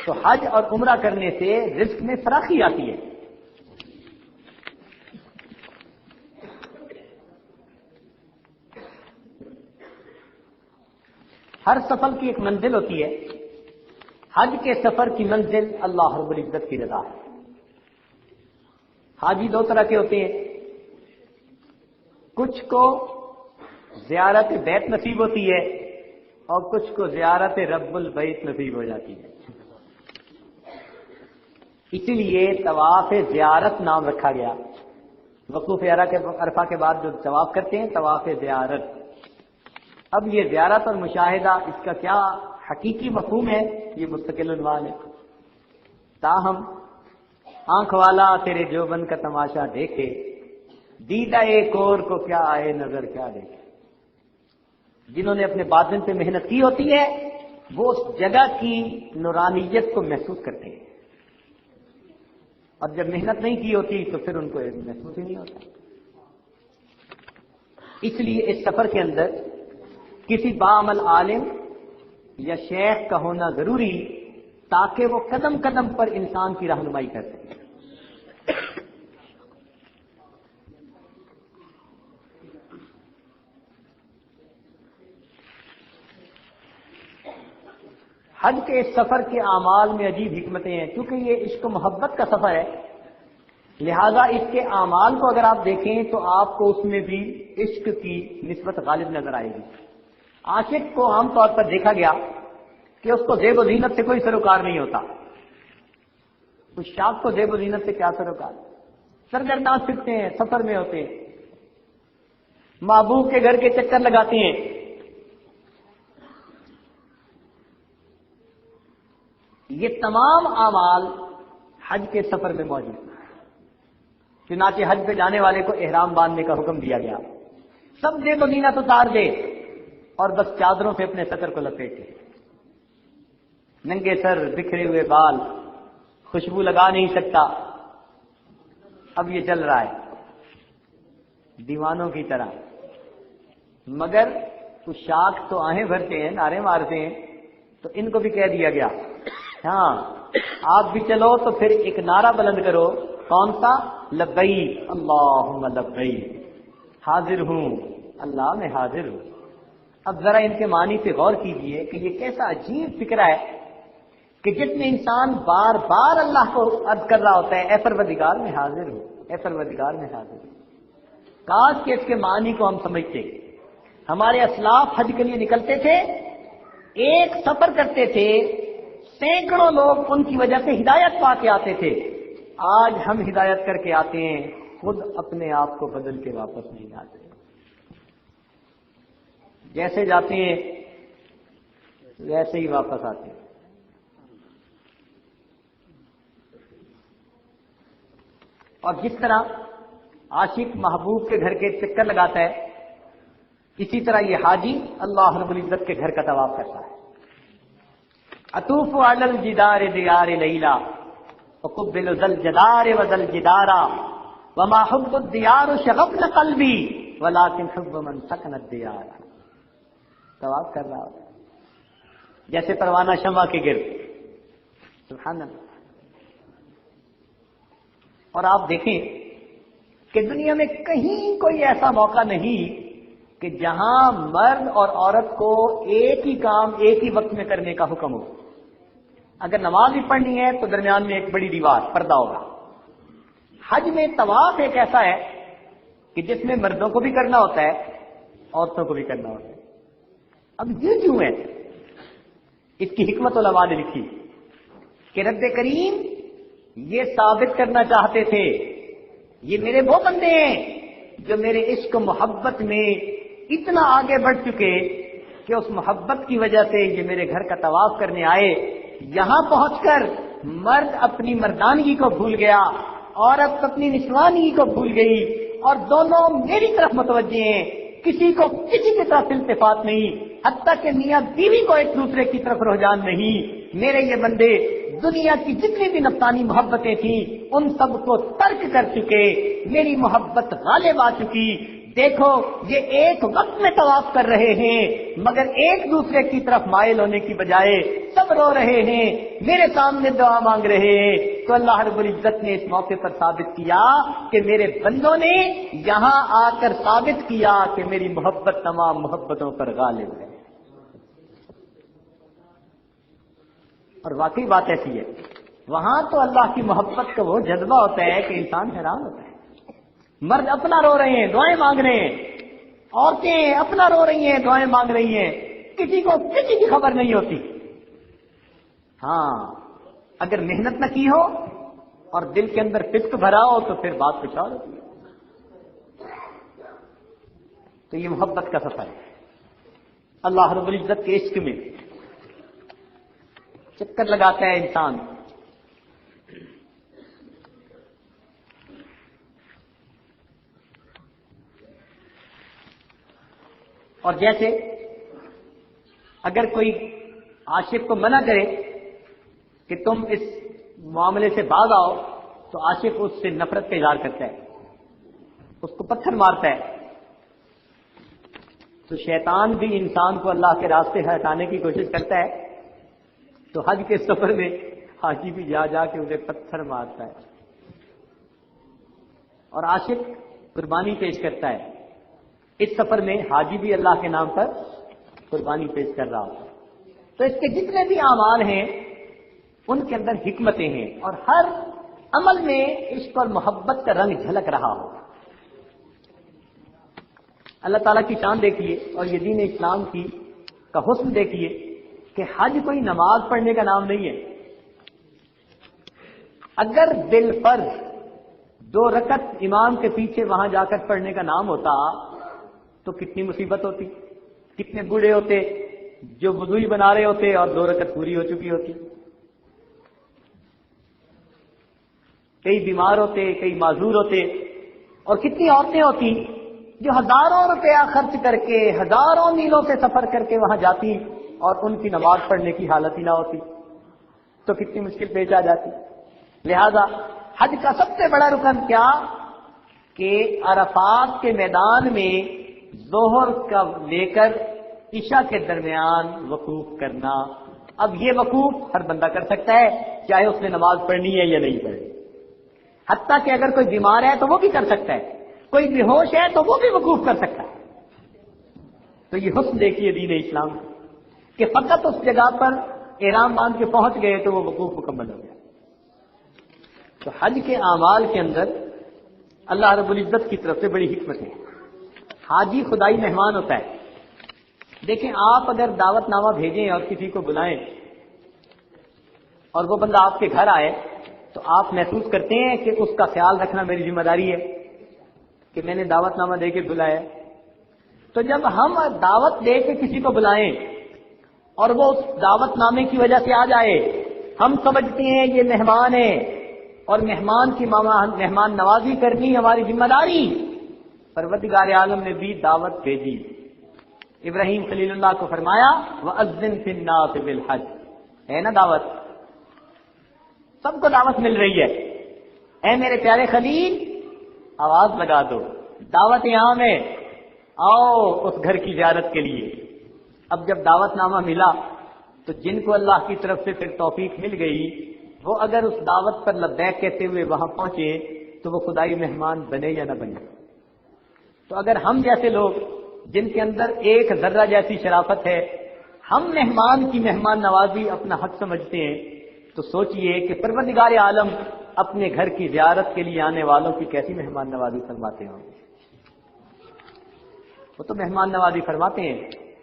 تو حج اور عمرہ کرنے سے رزق میں فراخی آتی ہے. ہر سفر کی ایک منزل ہوتی ہے، حج کے سفر کی منزل اللہ رب العزت کی رضا ہے. حاجی دو طرح کے ہوتے ہیں، کچھ کو زیارت بیت نصیب ہوتی ہے اور کچھ کو زیارت رب البیت نصیب ہو جاتی ہے. اسی لیے طواف زیارت نام رکھا گیا. وقوف عرفہ کے بعد جو طواف کرتے ہیں طواف زیارت. اب یہ زیارت اور مشاہدہ اس کا کیا حقیقی مفہوم ہے یہ مستقل عنوان ہے. تاہم آنکھ والا تیرے جوبن کا تماشا دیکھے، دیدہ ایک اور کو کیا آئے نظر کیا دیکھے. جنہوں نے اپنے باطن پہ محنت کی ہوتی ہے وہ اس جگہ کی نورانیت کو محسوس کرتے ہیں، اور جب محنت نہیں کی ہوتی تو پھر ان کو محسوس ہی نہیں ہوتا. اس لیے اس سفر کے اندر کسی باعمل عالم یا شیخ کا ہونا ضروری تاکہ وہ قدم قدم پر انسان کی رہنمائی کر سکے. حج کے اس سفر کے اعمال میں عجیب حکمتیں ہیں. کیونکہ یہ عشق و محبت کا سفر ہے لہذا اس کے اعمال کو اگر آپ دیکھیں تو آپ کو اس میں بھی عشق کی نسبت غالب نظر آئے گی. عاشق کو عام طور پر دیکھا گیا کہ اس کو زیب و زینت سے کوئی سروکار نہیں ہوتا. اس شاخ کو زیب و زینت سے کیا سروکار، سرگرداں پھرتے ہیں، سفر میں ہوتے ہیں، محبوب کے گھر کے چکر لگاتے ہیں. یہ تمام اعمال حج کے سفر میں موجود ہیں. چنانچہ حج پہ جانے والے کو احرام باندھنے کا حکم دیا گیا. سب زیب و زینت اتار دے اور بس چادروں سے اپنے سطر کو لپیٹے، ننگے سر، بکھرے ہوئے بال، خوشبو لگا نہیں سکتا. اب یہ چل رہا ہے دیوانوں کی طرح. مگر کچھ شاخ تو آہیں بھرتے ہیں، نعرے مارتے ہیں، تو ان کو بھی کہہ دیا گیا ہاں آپ بھی چلو تو پھر ایک نعرہ بلند کرو. کون سا؟ لبیک اللہم لبیک، حاضر ہوں اللہ میں حاضر ہوں۔ اب ذرا ان کے معنی پہ غور کیجئے کہ یہ کیسا عجیب فکرہ ہے کہ جس میں انسان بار بار اللہ کو عرض کر رہا ہوتا ہے اے پروردگار میں حاضر ہوں، اے پروردگار میں حاضر ہوں۔ کاش کہ اس کے معنی کو ہم سمجھتے۔ ہمارے اسلاف حج کے لیے نکلتے تھے، ایک سفر کرتے تھے، سینکڑوں لوگ ان کی وجہ سے ہدایت پا کے آتے تھے۔ آج ہم ہدایت کر کے آتے ہیں، خود اپنے آپ کو بدل کے واپس نہیں آتے، جیسے جاتے ہیں ویسے ہی واپس آتے ہیں۔ اور جس طرح عاشق محبوب کے گھر کے چکر لگاتا ہے، اسی طرح یہ حاجی اللہ رب العزت کے گھر کا طواف کرتا ہے۔ اطوف علی الجدار دیار لیلا وقبل ذل جدار وذل جدارا وما حب الدیار شغفن قلبی ولکن حب من سکن الدیار۔ طواف کر رہا ہوتا ہے جیسے پروانہ شمع کے گرد۔ سبحان اللہ۔ اور آپ دیکھیں کہ دنیا میں کہیں کوئی ایسا موقع نہیں کہ جہاں مرد اور عورت کو ایک ہی کام ایک ہی وقت میں کرنے کا حکم ہو۔ اگر نماز بھی پڑھنی ہے تو درمیان میں ایک بڑی دیوار پردہ ہوگا۔ حج میں طواف ایک ایسا ہے کہ جس میں مردوں کو بھی کرنا ہوتا ہے، عورتوں کو بھی کرنا ہوتا ہے۔ اب یہ کیوں ہے؟ اس کی حکمت علماء نے لکھی کہ رب کریم یہ ثابت کرنا چاہتے تھے یہ میرے وہ بندے ہیں جو میرے عشق و محبت میں اتنا آگے بڑھ چکے کہ اس محبت کی وجہ سے یہ میرے گھر کا طواف کرنے آئے۔ یہاں پہنچ کر مرد اپنی مردانگی کو بھول گیا، عورت اپنی نسوانگی کو بھول گئی، اور دونوں میری طرف متوجہ ہیں، کسی کو کسی کی طرف التفات نہیں، حتیٰ کہ میاں بیوی کو ایک دوسرے کی طرف رجحان نہیں۔ میرے یہ بندے دنیا کی جتنی بھی نفسانی محبتیں تھیں ان سب کو ترک کر چکے، میری محبت غالب آ چکی۔ دیکھو یہ ایک وقت میں طواف کر رہے ہیں مگر ایک دوسرے کی طرف مائل ہونے کی بجائے سب رو رہے ہیں، میرے سامنے دعا مانگ رہے ہیں۔ تو اللہ رب العزت نے اس موقع پر ثابت کیا کہ میرے بندوں نے یہاں آ کر ثابت کیا کہ میری محبت تمام محبتوں پر غالب ہے۔ اور واقعی بات ایسی ہے، وہاں تو اللہ کی محبت کا وہ جذبہ ہوتا ہے کہ انسان حیران ہوتا ہے۔ مرد اپنا رو رہے ہیں، دعائیں مانگ رہے ہیں، عورتیں اپنا رو رہی ہیں، دعائیں مانگ رہی ہیں، کسی کو کسی کی خبر نہیں ہوتی۔ ہاں اگر محنت نہ کی ہو اور دل کے اندر فسق بھرا ہو تو پھر بات کچھ اور ہوتی ہے۔ تو یہ محبت کا سفر ہے، اللہ رب العزت کے عشق میں چکر لگاتا ہے انسان۔ اور جیسے اگر کوئی عاشق کو منع کرے کہ تم اس معاملے سے باز آؤ تو عاشق اس سے نفرت کا اظہار کرتا ہے، اس کو پتھر مارتا ہے۔ تو شیطان بھی انسان کو اللہ کے راستے ہٹانے کی کوشش کرتا ہے، تو حج کے سفر میں حاجی بھی جا جا کے اسے پتھر مارتا ہے، اور عاشق قربانی پیش کرتا ہے۔ اس سفر میں حاجی بھی اللہ کے نام پر قربانی پیش کر رہا ہوتا ہے۔ تو اس کے جتنے بھی اعمال ہیں ان کے اندر حکمتیں ہیں، اور ہر عمل میں عشق اور محبت کا رنگ جھلک رہا ہو۔ اللہ تعالیٰ کی شان دیکھیے اور یہ دین اسلام کی کا حسن دیکھیے کہ حج کوئی نماز پڑھنے کا نام نہیں ہے۔ اگر دل پر 2 رکعت امام کے پیچھے وہاں جا کر پڑھنے کا نام ہوتا تو کتنی مصیبت ہوتی، کتنے بوڑھے ہوتے جو وضو ہی بنا رہے ہوتے اور 2 رکعت پوری ہو چکی ہوتی، کئی بیمار ہوتے، کئی معذور ہوتے، اور کتنی عورتیں ہوتی جو ہزاروں روپیہ خرچ کر کے ہزاروں میلوں سے سفر کر کے وہاں جاتی اور ان کی نماز پڑھنے کی حالت ہی نہ ہوتی، تو کتنی مشکل پیش آ جاتی۔ لہذا حج کا سب سے بڑا رکن کیا کہ عرفات کے میدان میں ظہر کا لے کر عشاء کے درمیان وقوف کرنا۔ اب یہ وقوف ہر بندہ کر سکتا ہے، چاہے اس نے نماز پڑھنی ہے یا نہیں پڑھنی، حتیٰ کہ اگر کوئی بیمار ہے تو وہ بھی کر سکتا ہے، کوئی بے ہوش ہے تو وہ بھی وقوف کر سکتا ہے۔ تو یہ حسن دیکھیے دین اسلام کہ فقط اس جگہ پر احرام باندھ کے پہنچ گئے تو وہ وقوف مکمل ہو گیا۔ تو حج کے اعمال کے اندر اللہ رب العزت کی طرف سے بڑی حکمت ہے۔ حاجی خدائی مہمان ہوتا ہے۔ دیکھیں آپ اگر دعوت نامہ بھیجیں اور کسی کو بلائیں اور وہ بندہ آپ کے گھر آئے تو آپ محسوس کرتے ہیں کہ اس کا خیال رکھنا میری ذمہ داری ہے کہ میں نے دعوت نامہ دے کے بلایا۔ تو جب ہم دعوت دے کے کسی کو بلائیں اور وہ اس دعوت نامے کی وجہ سے آ جائے، ہم سمجھتے ہیں یہ مہمان ہے اور مہمان کی مہمان نوازی کرنی ہماری ذمہ داری۔ پروردگار عالم نے بھی دعوت بھیجی۔ ابراہیم خلیل اللہ کو فرمایا وَأَذِّن فِي النَّاسِ بِالْحَجِّ، ہے نا دعوت، سب کو دعوت مل رہی ہے۔ اے میرے پیارے خلیل آواز لگا دو، دعوت یہاں میں، آؤ اس گھر کی زیارت کے لیے۔ اب جب دعوت نامہ ملا تو جن کو اللہ کی طرف سے پھر توفیق مل گئی وہ اگر اس دعوت پر لبیک کہتے ہوئے وہاں پہنچے تو وہ خدائی مہمان بنے یا نہ بنے۔ تو اگر ہم جیسے لوگ جن کے اندر ایک ذرہ جیسی شرافت ہے ہم مہمان کی مہمان نوازی اپنا حق سمجھتے ہیں تو سوچئے کہ پروردگار عالم اپنے گھر کی زیارت کے لیے آنے والوں کی کیسی مہمان نوازی فرماتے ہوں۔ وہ تو مہمان نوازی فرماتے ہیں،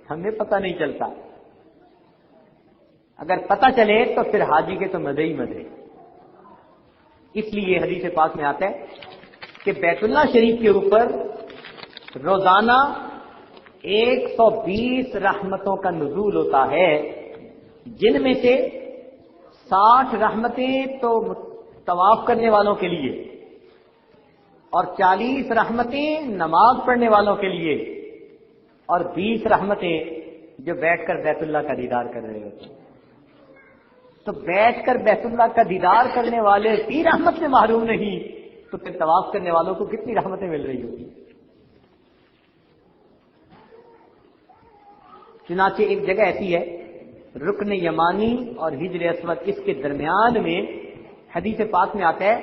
ہمیں پتہ نہیں چلتا، اگر پتہ چلے تو پھر حاجی کے تو مزے ہی مزے۔ اس لیے حدیث پاک میں آتا ہے کہ بیت اللہ شریف کے اوپر روزانہ 120 رحمتوں کا نزول ہوتا ہے، جن میں سے 60 رحمتیں تو طواف کرنے والوں کے لیے اور 40 رحمتیں نماز پڑھنے والوں کے لیے اور 20 رحمتیں جو بیٹھ کر بیت اللہ کا دیدار کر رہے ہوتے ہیں۔ تو بیٹھ کر بیت اللہ کا دیدار کرنے والے بھی رحمت سے محروم نہیں تو پھر طواف کرنے والوں کو کتنی رحمتیں مل رہی ہوتی۔ چنانچہ ایک جگہ ایسی ہے رکن یمانی اور ہجر اسود، اس کے درمیان میں حدیث پاک میں آتا ہے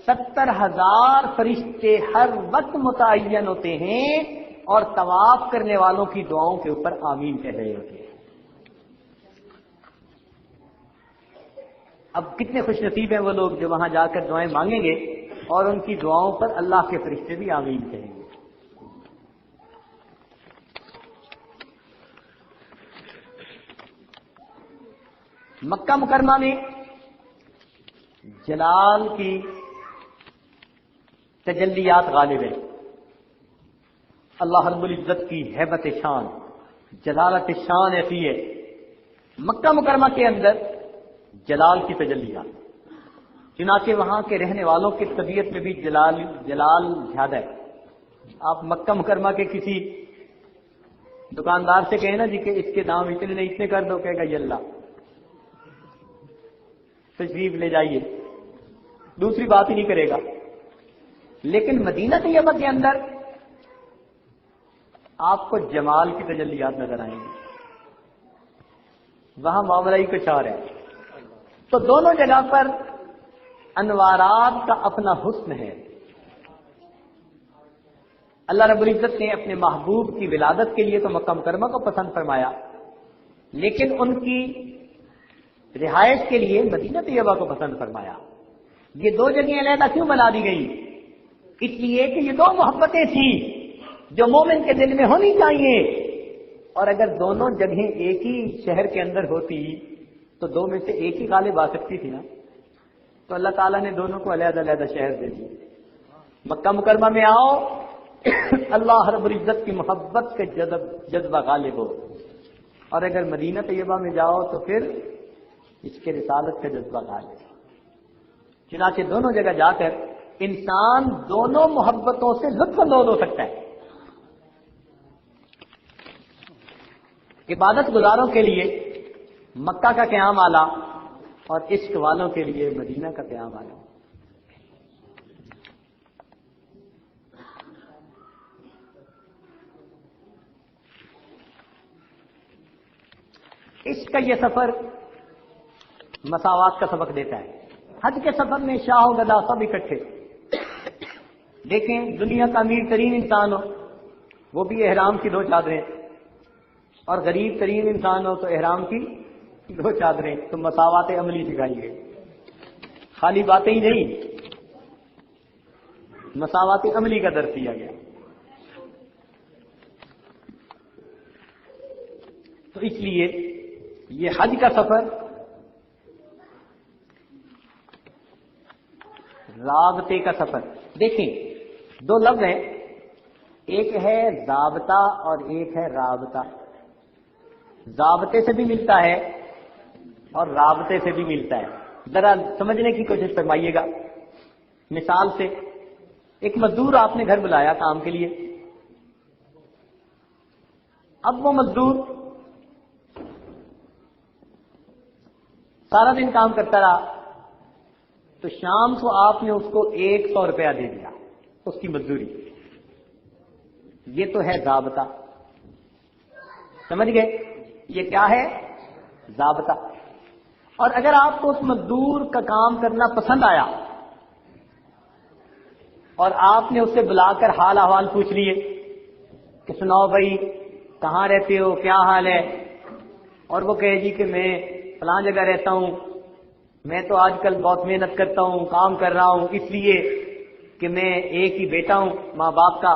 70,000 فرشتے ہر وقت متعین ہوتے ہیں اور طواف کرنے والوں کی دعاؤں کے اوپر آمین کہہ رہے ہوتے ہیں۔ اب کتنے خوش نصیب ہیں وہ لوگ جو وہاں جا کر دعائیں مانگیں گے اور ان کی دعاؤں پر اللہ کے فرشتے بھی آمین کہیں گے۔ مکہ مکرمہ میں جلال کی تجلیات غالب ہے، اللہ رب العزت کی ہیبت شان، جلالت شان ایسی ہے۔ مکہ مکرمہ کے اندر جلال کی تجلیات، چنانچہ وہاں کے رہنے والوں کی طبیعت میں بھی جلال زیادہ ہے۔ آپ مکہ مکرمہ کے کسی دکاندار سے کہیں نا جی کہ اس کے دام اتنے نہیں اتنے کر دو، کہے گا یہ اللہ، تشریف لے جائیے، دوسری بات ہی نہیں کرے گا۔ لیکن مدینہ طیبہ کے اندر آپ کو جمال کی تجلیات نظر آئیں گی، وہاں معاملہ ہی کچھ اور ہے۔ تو دونوں جگہ پر انوارات کا اپنا حسن ہے۔ اللہ رب العزت نے اپنے محبوب کی ولادت کے لیے تو مکہ مکرمہ کو پسند فرمایا، لیکن ان کی رہائش کے لیے مدینہ طیبہ کو پسند فرمایا۔ یہ دو جگہیں علیحدہ کیوں بنا دی گئی؟ اس لیے کہ یہ دو محبتیں تھیں جو مومن کے دل میں ہونی چاہیے، اور اگر دونوں جگہیں ایک ہی شہر کے اندر ہوتی تو دو میں سے ایک ہی غالب آ سکتی تھی نا، تو اللہ تعالیٰ نے دونوں کو علیحدہ علیحدہ شہر دے دیے۔ مکہ مکرمہ میں آؤ اللہ رب العزت کی محبت کا جذبہ غالب ہو، اور اگر مدینہ طیبہ میں جاؤ تو پھر اس کے رسالت کا جذبہ غالب ہو۔ چنانچہ دونوں جگہ جا کر انسان دونوں محبتوں سے لطف اندوز ہو سکتا ہے۔ عبادت گزاروں کے لیے مکہ کا قیام اعلیٰ اور عشق والوں کے لیے مدینہ کا قیام اعلیٰ۔ عشق کا یہ سفر مساوات کا سبق دیتا ہے۔ حج کے سفر میں شاہ و گدا سب اکٹھے، دیکھیں دنیا کا امیر ترین انسان ہو وہ بھی احرام کی 2 چادریں، اور غریب ترین انسان ہو تو احرام کی 2 چادریں، تو مساوات عملی سکھائی گئی، خالی باتیں ہی نہیں، مساوات عملی کا درس دیا گیا۔ تو اس لیے یہ حج کا سفر رابطے کا سفر۔ دیکھیں 2 لفظ ہیں، ایک ہے ضابطہ اور ایک ہے رابطہ۔ ضابطے سے بھی ملتا ہے اور رابطے سے بھی ملتا ہے، ذرا سمجھنے کی کوشش فرمائیے گا۔ مثال سے ایک مزدور آپ نے گھر بلایا کام کے لیے، اب وہ مزدور سارا دن کام کرتا رہا، تو شام کو آپ نے اس کو 100 روپیہ دے دیا اس کی مزدوری، یہ تو ہے ضابطہ، سمجھ گئے؟ یہ کیا ہے؟ ضابطہ۔ اور اگر آپ کو اس مزدور کا کام کرنا پسند آیا اور آپ نے اس سے بلا کر حال احوال پوچھ لیے کہ سناؤ بھائی کہاں رہتے ہو، کیا حال ہے، اور وہ کہے جی کہ میں فلاں جگہ رہتا ہوں، میں تو آج کل بہت محنت کرتا ہوں، کام کر رہا ہوں، اس لیے کہ میں ایک ہی بیٹا ہوں ماں باپ کا،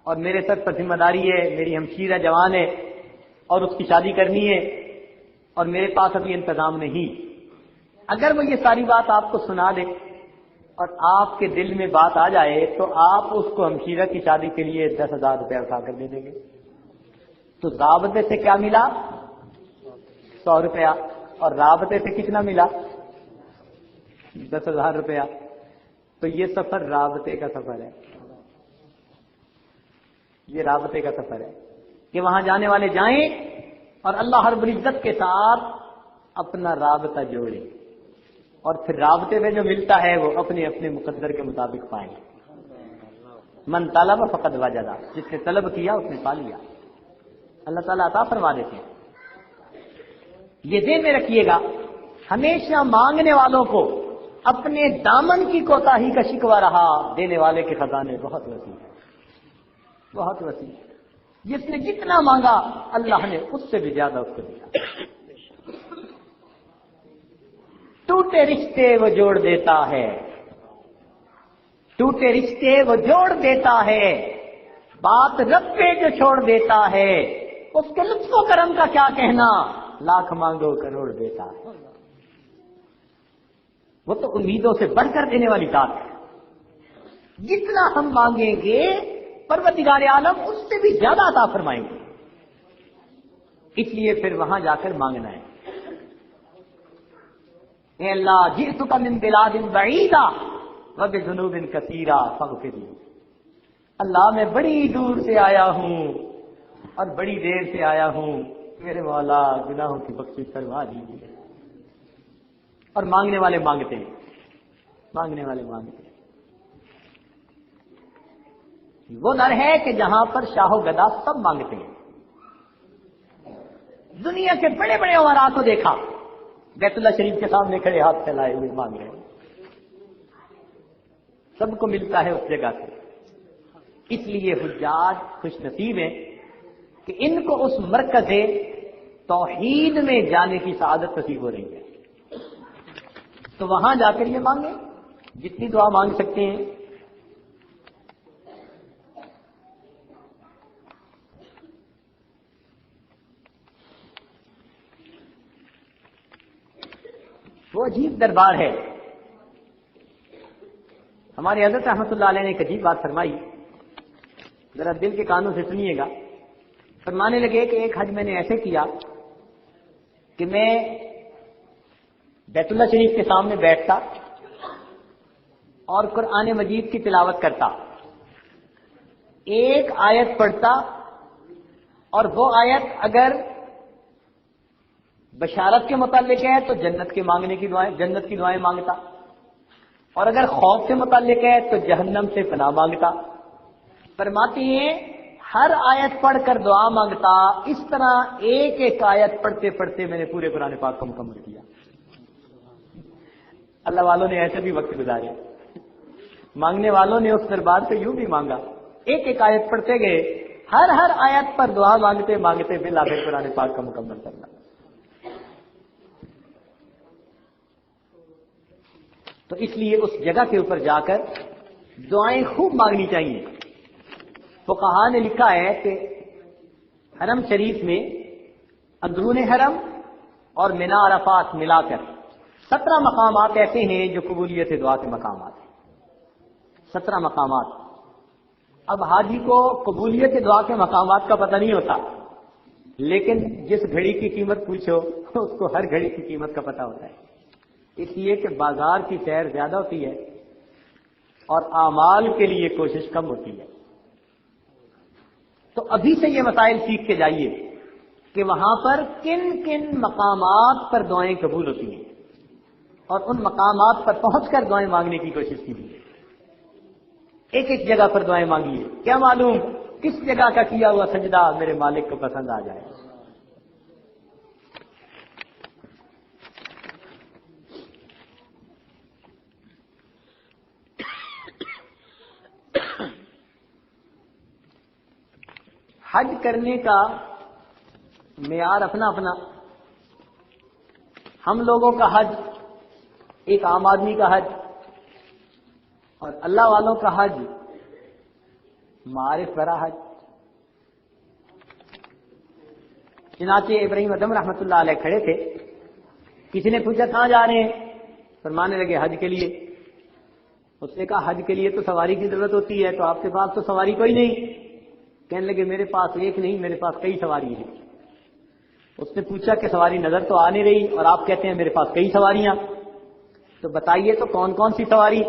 اور میرے سر پر ذمہ داری ہے، میری ہمشیرہ جوان ہے اور اس کی شادی کرنی ہے اور میرے پاس ابھی انتظام نہیں۔ اگر وہ یہ ساری بات آپ کو سنا دے اور آپ کے دل میں بات آ جائے تو آپ اس کو ہمشیرہ کی شادی کے لیے 10,000 روپے اٹھا کر دے دیں گے۔ تو ضابطے سے کیا ملا؟ 100 روپیہ، اور رابطے سے کتنا ملا؟ 10,000 روپیہ۔ تو یہ سفر رابطے کا سفر ہے، یہ رابطے کا سفر ہے کہ وہاں جانے والے جائیں اور اللہ رب العزت کے ساتھ اپنا رابطہ جوڑیں، اور پھر رابطے میں جو ملتا ہے وہ اپنے اپنے مقدر کے مطابق پائیں۔ من طلب فقد وجد، جس نے طلب کیا اس نے پا لیا، اللہ تعالیٰ عطا فرما دیتے ہیں۔ یہ ذہن میں رکھیے گا، ہمیشہ مانگنے والوں کو اپنے دامن کی کوتاہی کا شکوہ رہا، دینے والے کے خزانے بہت وسیع ہیں، بہت وسیع ہیں۔ جس نے جتنا مانگا اللہ نے اس سے بھی زیادہ اس کو دیا۔ ٹوٹے رشتے وہ جوڑ دیتا ہے، ٹوٹے رشتے وہ جوڑ دیتا ہے، بات رب پہ جو چھوڑ دیتا ہے، اس کے لطف و کرم کا کیا کہنا، لاکھ مانگو کروڑ دیتا ہے۔ وہ تو امیدوں سے بڑھ کر دینے والی ذات ہے، جتنا ہم مانگیں گے پروردگار عالم اس سے بھی زیادہ عطا فرمائیں گے۔ اس لیے پھر وہاں جا کر مانگنا ہے، اے اللہ جئتک من بلاد بعیدہ وبذنوب کثیرہ فاغفر لی، اللہ میں بڑی دور سے آیا ہوں اور بڑی دیر سے آیا ہوں، میرے مولا گناہوں کی بخشش فرما دیجیے۔ اور مانگنے والے مانگتے ہیں، مانگنے والے مانگتے ہیں۔ وہ در ہے کہ جہاں پر شاہ و گدا سب مانگتے ہیں۔ دنیا کے بڑے بڑے امراء کو دیکھا بیت اللہ شریف کے سامنے کھڑے ہاتھ پھیلائے ہوئے مانگ رہے ہیں، سب کو ملتا ہے اس جگہ سے۔ اس لیے حجاج خوش نصیب ہیں کہ ان کو اس مرکز توحید میں جانے کی سعادت نصیب ہو رہی ہے۔ تو وہاں جا کر یہ مانگیں، جتنی دعا مانگ سکتے ہیں۔ وہ عجیب دربار ہے۔ ہمارے حضرت رحمۃ اللہ علیہ نے ایک عجیب بات فرمائی، ذرا دل کے کانوں سے سنیے گا۔ فرمانے لگے کہ ایک حج میں نے ایسے کیا کہ میں بیت اللہ شریف کے سامنے بیٹھتا اور قرآن مجید کی تلاوت کرتا، ایک آیت پڑھتا اور وہ آیت اگر بشارت کے متعلق ہے تو جنت کی دعائیں مانگتا، اور اگر خوف سے متعلق ہے تو جہنم سے پناہ مانگتا۔ فرماتے ہیں ہر آیت پڑھ کر دعا مانگتا، اس طرح ایک ایک آیت پڑھتے پڑھتے میں نے پورے قرآن پاک کو مکمل کیا۔ اللہ والوں نے ایسے بھی وقت گزارے، مانگنے والوں نے اس دربار سے یوں بھی مانگا، ایک ایک آیت پڑھتے گئے، ہر آیت پر دعا مانگتے مانگتے بالآخر قرآن پاک کا مکمل کرنا. تو اس لیے اس جگہ کے اوپر جا کر دعائیں خوب مانگنی چاہیے. فقہا نے لکھا ہے کہ حرم شریف میں اندرون حرم اور مینا عرفات ملا کر 17 مقامات ایسے ہیں جو قبولیت دعا کے مقامات ہیں. 17 مقامات. اب حاجی کو قبولیت دعا کے مقامات کا پتہ نہیں ہوتا، لیکن جس گھڑی کی قیمت پوچھو اس کو ہر گھڑی کی قیمت کا پتہ ہوتا ہے. اس لیے کہ بازار کی سیر زیادہ ہوتی ہے اور اعمال کے لیے کوشش کم ہوتی ہے. تو ابھی سے یہ مسائل سیکھ کے جائیے کہ وہاں پر کن کن مقامات پر دعائیں قبول ہوتی ہیں اور ان مقامات پر پہنچ کر دعائیں مانگنے کی کوشش کیجیے. ایک ایک جگہ پر دعائیں مانگیے. کیا معلوم کس جگہ کا کیا ہوا سجدہ میرے مالک کو پسند آ جائے. حج کرنے کا معیار اپنا اپنا. ہم لوگوں کا حج ایک عام آدمی کا حج اور اللہ والوں کا حج معارف برا حج. چنانچہ ابراہیم ادم رحمۃ اللہ علیہ کھڑے تھے. کسی نے پوچھا کہاں جا رہے ہیں؟ فرمانے لگے حج کے لیے. اس نے کہا حج کے لیے تو سواری کی ضرورت ہوتی ہے، تو آپ کے پاس تو سواری کوئی نہیں. کہنے لگے میرے پاس ایک نہیں، میرے پاس کئی سواری ہیں. اس نے پوچھا کہ سواری نظر تو آ نہیں رہی اور آپ کہتے ہیں میرے پاس کئی سواریاں، تو بتائیے تو کون کون سی سواری؟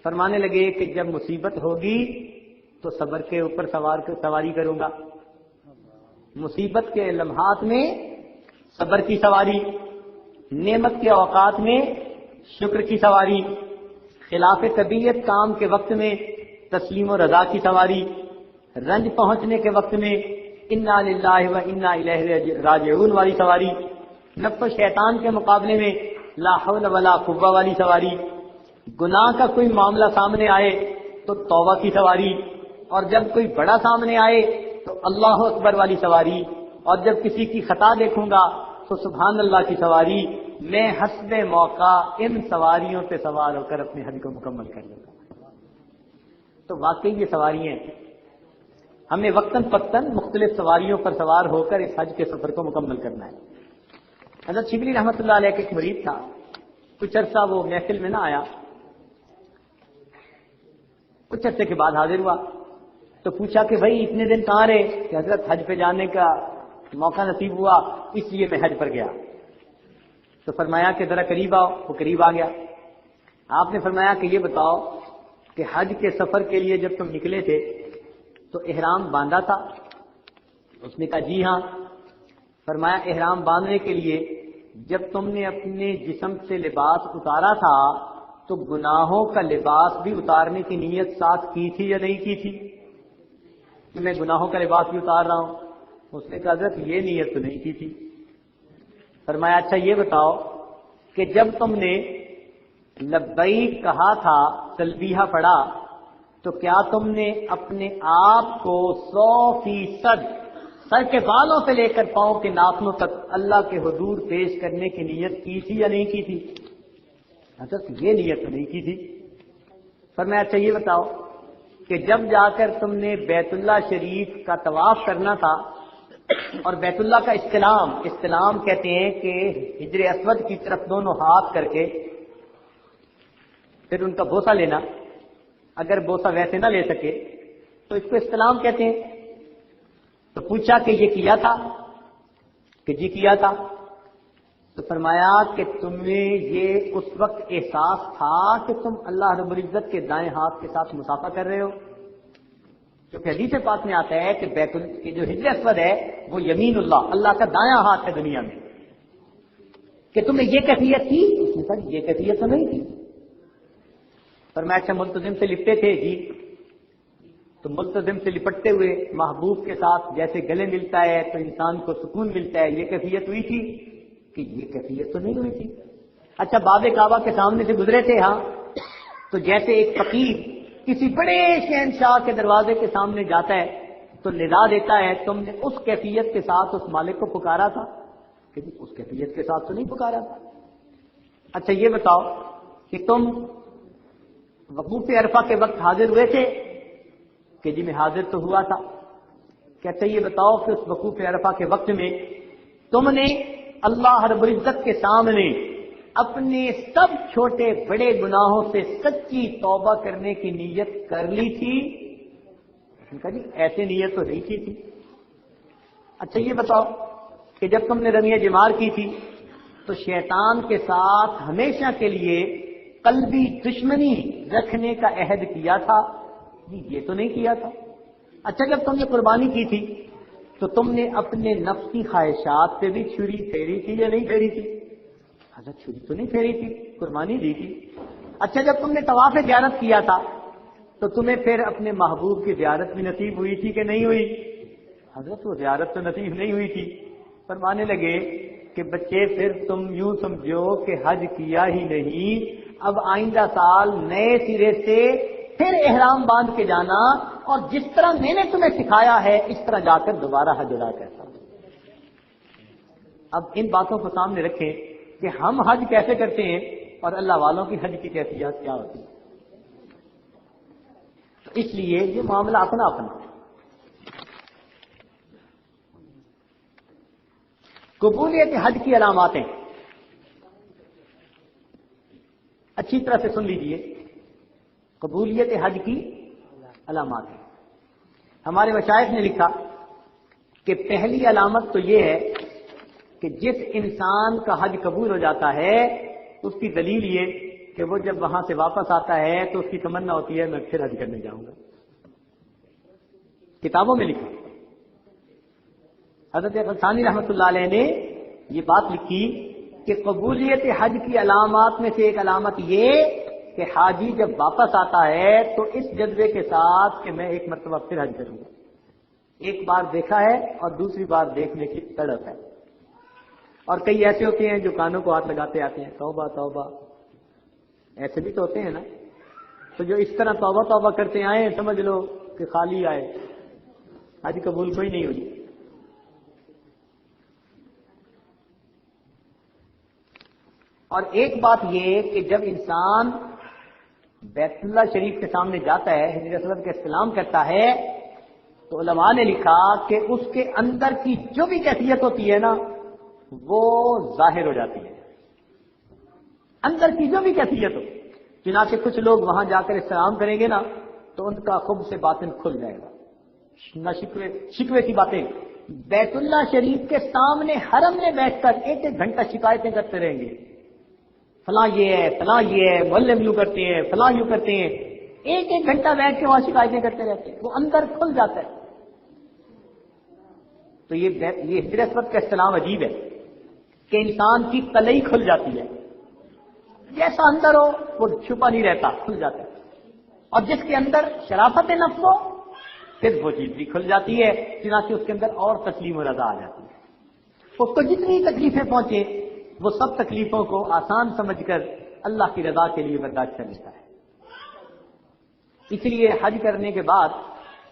فرمانے لگے کہ جب مصیبت ہوگی تو صبر کے اوپر سواری کروں گا. مصیبت کے لمحات میں صبر کی سواری، نعمت کے اوقات میں شکر کی سواری، خلاف طبیعت کام کے وقت میں تسلیم و رضا کی سواری، رنج پہنچنے کے وقت میں انا للہ و انا الیہ راجعون والی سواری، نفس و شیطان کے مقابلے میں لا حول ولا قوہ والی سواری، گناہ کا کوئی معاملہ سامنے آئے تو توبہ کی سواری، اور جب کوئی بڑا سامنے آئے تو اللہ اکبر والی سواری، اور جب کسی کی خطا دیکھوں گا تو سبحان اللہ کی سواری. میں حسب موقع ان سواریوں پہ سوار ہو کر اپنے حج کو مکمل کر لوں گا. تو واقعی یہ سواریاں ہیں. ہمیں وقتاً فوقتاً مختلف سواریوں پر سوار ہو کر اس حج کے سفر کو مکمل کرنا ہے. حضرت شبلی رحمۃ اللہ علیہ کا ایک مرید تھا. کچھ عرصہ وہ محفل میں نہ آیا، کچھ عرصے کے بعد حاضر ہوا تو پوچھا کہ بھائی اتنے دن کہاں رہے؟ کہ حضرت حج پہ جانے کا موقع نصیب ہوا اس لیے میں حج پر گیا. تو فرمایا کہ ذرا قریب آؤ. وہ قریب آ گیا. آپ نے فرمایا کہ یہ بتاؤ کہ حج کے سفر کے لیے جب تم نکلے تھے تو احرام باندھا تھا؟ اس نے کہا جی ہاں. فرمایا احرام باندھنے کے لیے جب تم نے اپنے جسم سے لباس اتارا تھا تو گناہوں کا لباس بھی اتارنے کی نیت ساتھ کی تھی یا نہیں کی تھی؟ کہ میں گناہوں کا لباس بھی اتار رہا ہوں. اس نے کہا حضرت یہ نیت تو نہیں کی تھی. فرمایا اچھا یہ بتاؤ کہ جب تم نے لبیک کہا تھا، تلبیہ پڑھا، تو کیا تم نے اپنے آپ کو 100% سر کے بالوں سے لے کر پاؤں کے ناخنوں تک اللہ کے حضور پیش کرنے کی نیت کی تھی یا نہیں کی تھی؟ حضرت یہ نیت تو نہیں کی تھی. فرمایا اچھا یہ بتاؤ کہ جب جا کر تم نے بیت اللہ شریف کا طواف کرنا تھا اور بیت اللہ کا استلام کہتے ہیں کہ حجر اسود کی طرف دونوں ہاتھ کر کے پھر ان کا بوسہ لینا، اگر بوسہ ویسے نہ لے سکے تو اس کو استلام کہتے ہیں. تو پوچھا کہ یہ کیا تھا؟ کہ جی کیا تھا. تو فرمایا کہ تمہیں یہ اس وقت احساس تھا کہ تم اللہ رب العزت کے دائیں ہاتھ کے ساتھ مصافحہ کر رہے ہو؟ کیونکہ حدیث پاک میں آتا ہے کہ جو حجر اسود ہے وہ یمین اللہ کا دایاں ہاتھ ہے دنیا میں. کہ تمہیں یہ کیفیت تھی؟ اس نے کہا یہ کیفیت تو نہیں تھی. فرمایا اچھا ملتزم سے لپٹے تھے؟ جی. تو ملتزم سے لپٹتے ہوئے محبوب کے ساتھ جیسے گلے ملتا ہے تو انسان کو سکون ملتا ہے، یہ کیفیت ہوئی تھی؟ کہ یہ کیفیت تو نہیں ہوئی تھی. اچھا باب کعبہ کے سامنے سے گزرے تھے؟ ہاں. تو جیسے ایک فقیر کسی بڑے شہنشاہ کے دروازے کے سامنے جاتا ہے تو ندا دیتا ہے تم نے اس کیفیت کے ساتھ اس مالک کو پکارا تھا کہ اس کیفیت کے ساتھ تو نہیں پکارا تھا. اچھا یہ بتاؤ کہ تم وقوف عرفہ کے وقت حاضر ہوئے تھے کہ جی میں حاضر تو ہوا تھا. کہتے یہ بتاؤ کہ اس وقوف عرفہ کے وقت میں تم نے اللہ رب العزت کے سامنے اپنے سب چھوٹے بڑے گناہوں سے سچی توبہ کرنے کی نیت کر لی تھی؟ کہا جی ایسے نیت تو نہیں کی تھی. اچھا یہ بتاؤ کہ جب تم نے رمی جمار کی تھی تو شیطان کے ساتھ ہمیشہ کے لیے قلبی دشمنی رکھنے کا عہد کیا تھا؟ جی یہ تو نہیں کیا تھا. اچھا جب تم نے قربانی کی تھی تو تم نے اپنے نفسی خواہشات پہ بھی چھری پھیری تھی یا نہیں پھیری تھی؟ حضرت چھری تو نہیں پھیری تھی، قربانی دی تھی. اچھا جب تم نے طواف زیارت کیا تھا تو تمہیں پھر اپنے محبوب کی زیارت بھی نصیب ہوئی تھی کہ نہیں ہوئی؟ حضرت وہ زیارت تو نصیب نہیں ہوئی تھی. فرمانے لگے کہ بچے پھر تم یوں سمجھو کہ حج کیا ہی نہیں، اب آئندہ سال نئے سرے سے پھر احرام باندھ کے جانا اور جس طرح میں نے تمہیں سکھایا ہے اس طرح جا کر دوبارہ حج ادا کرتا. اب ان باتوں کو سامنے رکھیں کہ ہم حج کیسے کرتے ہیں اور اللہ والوں کی حج کی کیفیات کیا ہوتی ہے. تو اس لیے یہ معاملہ اپنا اپنا. قبولیت حج کی علاماتیں اچھی طرح سے سن لیجئے. قبولیت حج کی علامات ہیں. ہمارے مشائخ نے لکھا کہ پہلی علامت تو یہ ہے کہ جس انسان کا حج قبول ہو جاتا ہے اس کی دلیل یہ کہ وہ جب وہاں سے واپس آتا ہے تو اس کی تمنا ہوتی ہے میں پھر حج کرنے جاؤں گا. کتابوں میں لکھا. حضرت ثانی رحمۃ اللہ علیہ نے یہ بات لکھی کہ قبولیت حج کی علامات میں سے ایک علامت یہ کہ حاجی جب واپس آتا ہے تو اس جذبے کے ساتھ کہ میں ایک مرتبہ پھر حج کروں گا. ایک بار دیکھا ہے اور دوسری بار دیکھنے کی تڑپ ہے. اور کئی ایسے ہوتے ہیں جو کانوں کو ہاتھ لگاتے آتے ہیں توبہ توبہ. ایسے بھی تو ہوتے ہیں نا. تو جو اس طرح توبہ توبہ کرتے آئے سمجھ لو کہ خالی آئے، حج قبول کوئی نہیں ہوئی. اور ایک بات یہ کہ جب انسان بیت اللہ شریف کے سامنے جاتا ہے، حضرت اسود کا استلام کرتا ہے، تو علماء نے لکھا کہ اس کے اندر کی جو بھی کیفیت ہوتی ہے نا وہ ظاہر ہو جاتی ہے. اندر کی جو بھی کیفیت ہو. چنانچہ کچھ لوگ وہاں جا کر استلام کریں گے نا تو ان کا خب سے باطن کھل جائے گا. نہ شکوے کی باتیں بیت اللہ شریف کے سامنے حرم میں بیٹھ کر ایک ایک گھنٹہ شکایتیں کرتے رہیں گے. فلاں یہ ہے، فلاں یہ ہے، محلے میں یوں کرتے ہیں، فلاں یوں کرتے ہیں. ایک ایک گھنٹہ بیٹھ کے وہاں شکایتیں کرتے رہتے ہیں. وہ اندر کھل جاتا ہے. تو یہ حضرت کا استلام عجیب ہے کہ انسان کی تلئی کھل جاتی ہے. جیسا اندر ہو وہ چھپا نہیں رہتا، کھل جاتا ہے. اور جس کے اندر شرافت نفس ہو پھر وہ چیز بھی کھل جاتی ہے. چنانچہ اس کے اندر اور تسلیم و رضا آ جاتی ہے. اس کو جتنی تکلیفیں پہنچے وہ سب تکلیفوں کو آسان سمجھ کر اللہ کی رضا کے لیے برداشت کر لیتا ہے. اس لیے حج کرنے کے بعد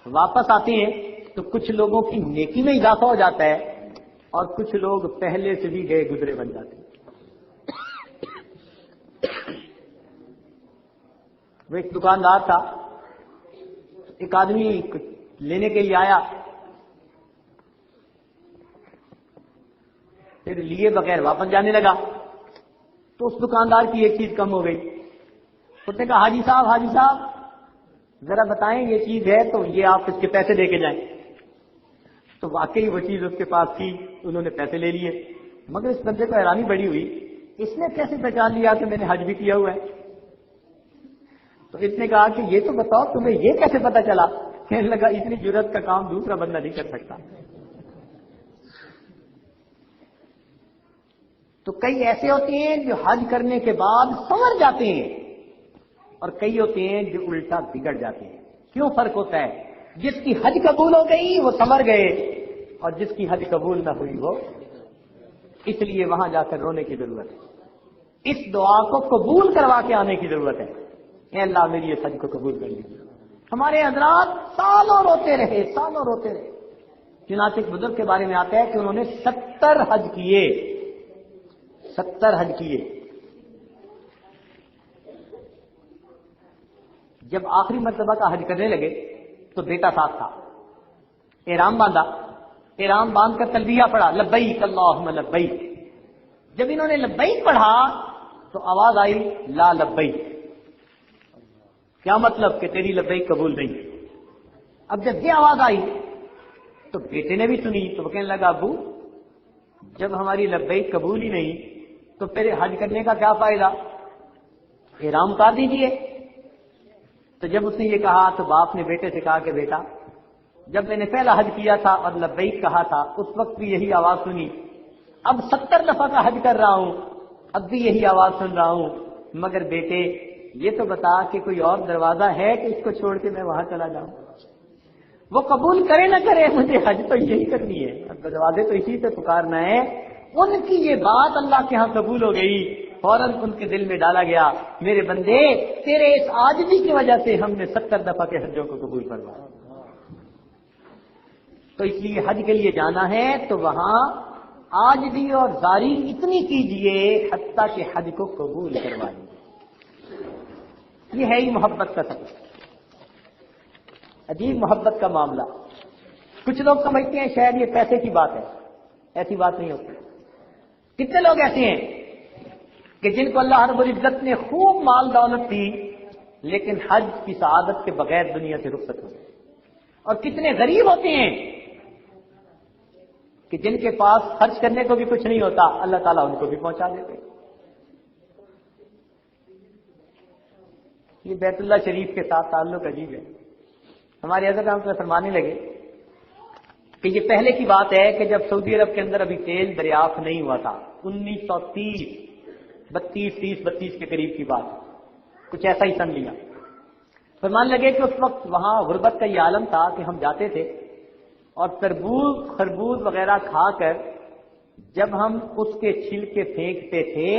واپس آتے ہیں تو کچھ لوگوں کی نیکی میں اضافہ ہو جاتا ہے اور کچھ لوگ پہلے سے بھی گئے گزرے بن جاتے ہیں. وہ ایک دکاندار تھا، ایک آدمی لینے کے لیے آیا، پھر لیے بغیر واپس جانے لگا. تو اس دکاندار کی ایک چیز کم ہو گئی. اس نے کہا حاجی صاحب ذرا بتائیں یہ چیز ہے تو یہ آپ اس کے پیسے دے کے جائیں. تو واقعی وہ چیز اس کے پاس تھی، انہوں نے پیسے لے لیے. مگر اس بندے کو حیرانی بڑی ہوئی، اس نے کیسے پہچان لیا کہ میں نے حج بھی کیا ہوا ہے؟ تو اس نے کہا کہ یہ تو بتاؤ تمہیں یہ کیسے پتا چلا؟ کہنے لگا اتنی جرات کا کام دوسرا بندہ نہیں کر سکتا. تو کئی ایسے ہوتے ہیں جو حج کرنے کے بعد سنور جاتے ہیں اور کئی ہوتے ہیں جو الٹا بگڑ جاتے ہیں. کیوں فرق ہوتا ہے؟ جس کی حج قبول ہو گئی وہ سنور گئے اور جس کی حج قبول نہ ہوئی وہ. اس لیے وہاں جا کر رونے کی ضرورت ہے. اس دعا کو قبول کروا کے آنے کی ضرورت ہے. اے اللہ میری اس حج کو قبول کر لیجیے. ہمارے حضرات سالوں روتے رہے، سالوں روتے رہے۔ چنانچہ ایک بزرگ کے بارے میں آتا ہے کہ انہوں نے 70 حج کیے، 70 حج کیے۔ جب آخری مرتبہ کا حج کرنے لگے تو بیٹا ساتھ تھا، احرام باندھا، احرام باندھ کر تلبیہ پڑھا، لبیک اللہم لبیک۔ جب انہوں نے لبیک پڑھا تو آواز آئی لا لبیک۔ کیا مطلب؟ کہ تیری لبیک قبول نہیں۔ اب جب یہ آواز آئی تو بیٹے نے بھی سنی تو وہ کہنے لگا ابو جب ہماری لبیک قبول ہی نہیں تو پھر حج کرنے کا کیا فائدہ، احرام اتار دیجیے۔ تو جب اس نے یہ کہا تو باپ نے بیٹے سے کہا کہ بیٹا جب میں نے پہلا حج کیا تھا اور لبیک کہا تھا اس وقت بھی یہی آواز سنی، اب 70 دفعہ کا حج کر رہا ہوں اب بھی یہی آواز سن رہا ہوں، مگر بیٹے یہ تو بتا کہ کوئی اور دروازہ ہے کہ اس کو چھوڑ کے میں وہاں چلا جاؤں؟ وہ قبول کرے نہ کرے مجھے حج تو یہی کرنی ہے، اب دروازے تو اسی سے پکارنا ہے۔ ان کی یہ بات اللہ کے ہاں قبول ہو گئی، فوراً ان کے دل میں ڈالا گیا میرے بندے تیرے اس عاجزی کی وجہ سے ہم نے 70 دفعہ کے حجوں کو قبول فرمایا۔ تو اس لیے حج کے لیے جانا ہے تو وہاں عاجزی اور زاری اتنی کیجئے حتیٰ کہ حج کو قبول کروائیے۔ یہ ہے ہی محبت کا سبب، عجیب محبت کا معاملہ۔ کچھ لوگ سمجھتے ہیں شاید یہ پیسے کی بات ہے، ایسی بات نہیں ہوتی۔ کتنے لوگ ایسے ہیں کہ جن کو اللہ رب العزت نے خوب مال دولت دی لیکن حج کی سعادت کے بغیر دنیا سے رخصت ہو گئے، اور کتنے غریب ہوتے ہیں کہ جن کے پاس خرچ کرنے کو بھی کچھ نہیں ہوتا اللہ تعالیٰ ان کو بھی پہنچا دیتے۔ یہ بیت اللہ شریف کے ساتھ تعلق عجیب ہے۔ ہمارے حضرت رحمۃ اللہ فرمانے لگے کہ یہ پہلے کی بات ہے کہ جب سعودی عرب کے اندر ابھی تیل دریافت نہیں ہوا تھا، 1932 کے قریب کی بات، کچھ ایسا ہی سن لیا۔ فرمانے لگے کہ اس وقت وہاں غربت کا یہ عالم تھا کہ ہم جاتے تھے اور تربوز خربوز وغیرہ کھا کر جب ہم اس کے چھلکے پھینکتے تھے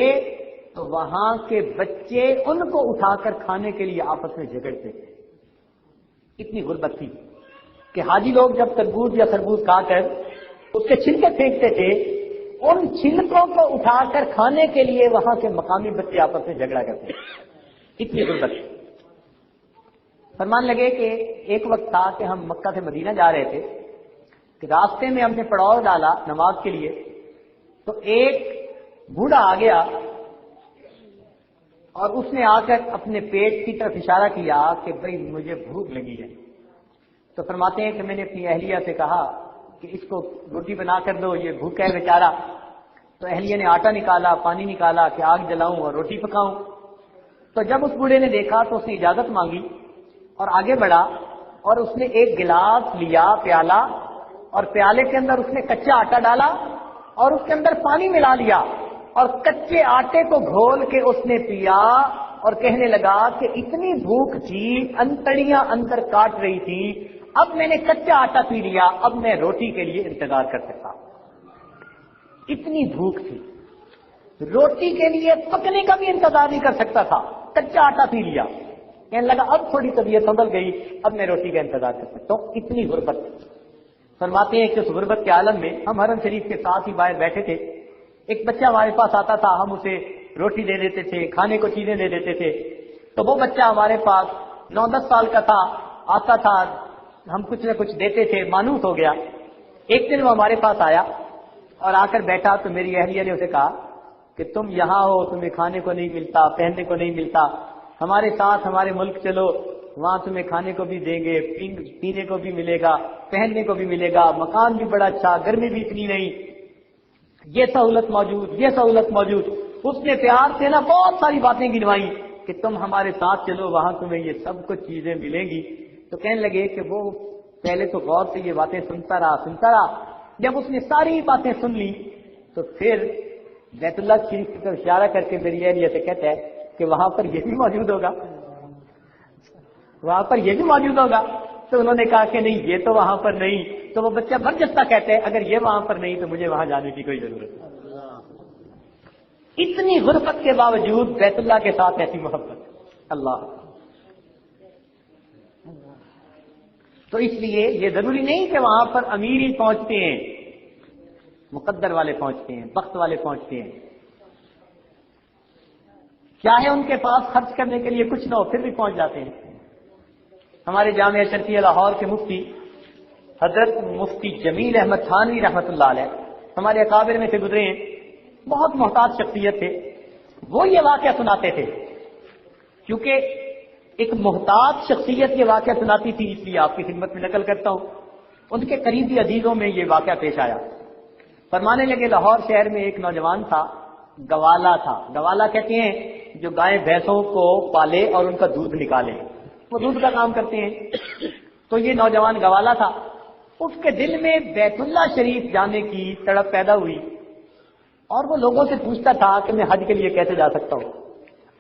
تو وہاں کے بچے ان کو اٹھا کر کھانے کے لیے آپس میں جھگڑتے تھے۔ اتنی غربت تھی کہ حاجی لوگ جب تربوز یا خربوز کھا کر اس کے چھلکے پھینکتے تھے ان چھلکوں کو اٹھا کر کھانے کے لیے وہاں کے مقامی بچے آپس میں جھگڑا کرتے تھے، اتنی غربت۔ فرمان لگے کہ ایک وقت تھا کہ ہم مکہ سے مدینہ جا رہے تھے کہ راستے میں ہم نے پڑاؤ ڈالا نماز کے لیے تو ایک بوڑھا آ گیا اور اس نے آ کر اپنے پیٹ کی طرف اشارہ کیا کہ بھئی مجھے بھوک لگی ہے۔ تو فرماتے ہیں کہ میں نے اپنی اہلیہ سے کہا کہ اس کو روٹی بنا کر دو، یہ بھوکا ہے بیچارہ۔ تو اہلیہ نے آٹا نکالا، پانی نکالا کہ آگ جلاؤں اور روٹی پکاؤں۔ تو جب اس بوڑھے نے دیکھا تو اس نے اجازت مانگی اور آگے بڑھا اور اس نے ایک گلاس لیا پیالہ، اور پیالے کے اندر اس نے کچا آٹا ڈالا اور اس کے اندر پانی ملا لیا اور کچے آٹے کو گھول کے اس نے پیا اور کہنے لگا کہ اتنی بھوک تھی انتڑیاں اندر کاٹ رہی تھی، اب میں نے کچا آٹا پی لیا، اب میں روٹی کے لیے انتظار کر سکتا۔ اتنی بھوک تھی، روٹی کے لیے پکنے کا بھی انتظار نہیں کر سکتا تھا، کچا آٹا پی لیا، کہنے لگا اب تھوڑی طبیعت سنبھل گئی، اب میں روٹی کا انتظار کر سکتا ہوں۔ اتنی غربت۔ فرماتے ہیں کہ اس غربت کے عالم میں ہم حرم شریف کے ساتھ ہی باہر بیٹھے تھے، ایک بچہ ہمارے پاس آتا تھا، ہم اسے روٹی دے دیتے تھے، کھانے کو چیزیں دے دیتے تھے، تو وہ بچہ ہمارے پاس 9-10 سال کا تھا، آتا تھا، ہم کچھ نہ کچھ دیتے تھے، مانوس ہو گیا۔ ایک دن وہ ہمارے پاس آیا اور آ کر بیٹھا تو میری اہلیہ نے اسے کہا کہ تم یہاں ہو، تمہیں کھانے کو نہیں ملتا، پہننے کو نہیں ملتا، ہمارے ساتھ ہمارے ملک چلو، وہاں تمہیں کھانے کو بھی دیں گے، پینے کو بھی ملے گا، پہننے کو بھی ملے گا، مکان بھی بڑا اچھا، گرمی بھی اتنی نہیں، یہ سہولت موجود، یہ سہولت موجود۔ اس نے پیار سے نا بہت ساری باتیں گنوائی کہ تم ہمارے ساتھ چلو، وہاں تمہیں یہ سب کچھ چیزیں ملیں گی۔ تو کہنے لگے کہ وہ پہلے تو غور سے یہ باتیں سنتا رہا، جب اس نے ساری باتیں سن لی تو پھر بیت اللہ شریف کی طرف اشارہ کر کے میری اہلیہ سے کہتا ہے کہ وہاں پر یہ بھی موجود ہوگا، وہاں پر یہ بھی موجود ہوگا۔ تو انہوں نے کہا کہ نہیں یہ تو وہاں پر نہیں، تو وہ بچہ برجستہ کہتے ہیں اگر یہ وہاں پر نہیں تو مجھے وہاں جانے کی کوئی ضرورت نہیں۔ اتنی غربت کے باوجود بیت اللہ کے ساتھ ایسی محبت، اللہ تو اس لیے یہ ضروری نہیں کہ وہاں پر امیر ہی پہنچتے ہیں، مقدر والے پہنچتے ہیں، بخت والے پہنچتے ہیں، چاہے ان کے پاس خرچ کرنے کے لیے کچھ نہ ہو پھر بھی پہنچ جاتے ہیں۔ ہمارے جامعہ شرعیہ لاہور کے مفتی حضرت مفتی جمیل احمد تھانوی رحمۃ اللہ علیہ ہمارے اکابر میں سے گزرے ہیں، بہت محتاط شخصیت تھے، وہ یہ واقعہ سناتے تھے، کیونکہ ایک محتاط شخصیت یہ واقعہ سناتی تھی، اس لیے آپ کی خدمت میں نقل کرتا ہوں۔ ان کے قریبی عزیزوں میں یہ واقعہ پیش آیا، فرمانے لگے لاہور شہر میں ایک نوجوان تھا، گوالا تھا۔ گوالا کہتے ہیں جو گائے بھینسوں کو پالے اور ان کا دودھ نکالے، وہ دودھ کا کام کرتے ہیں۔ تو یہ نوجوان گوالا تھا، اس کے دل میں بیت اللہ شریف جانے کی تڑپ پیدا ہوئی، اور وہ لوگوں سے پوچھتا تھا کہ میں حج کے لیے کیسے جا سکتا ہوں،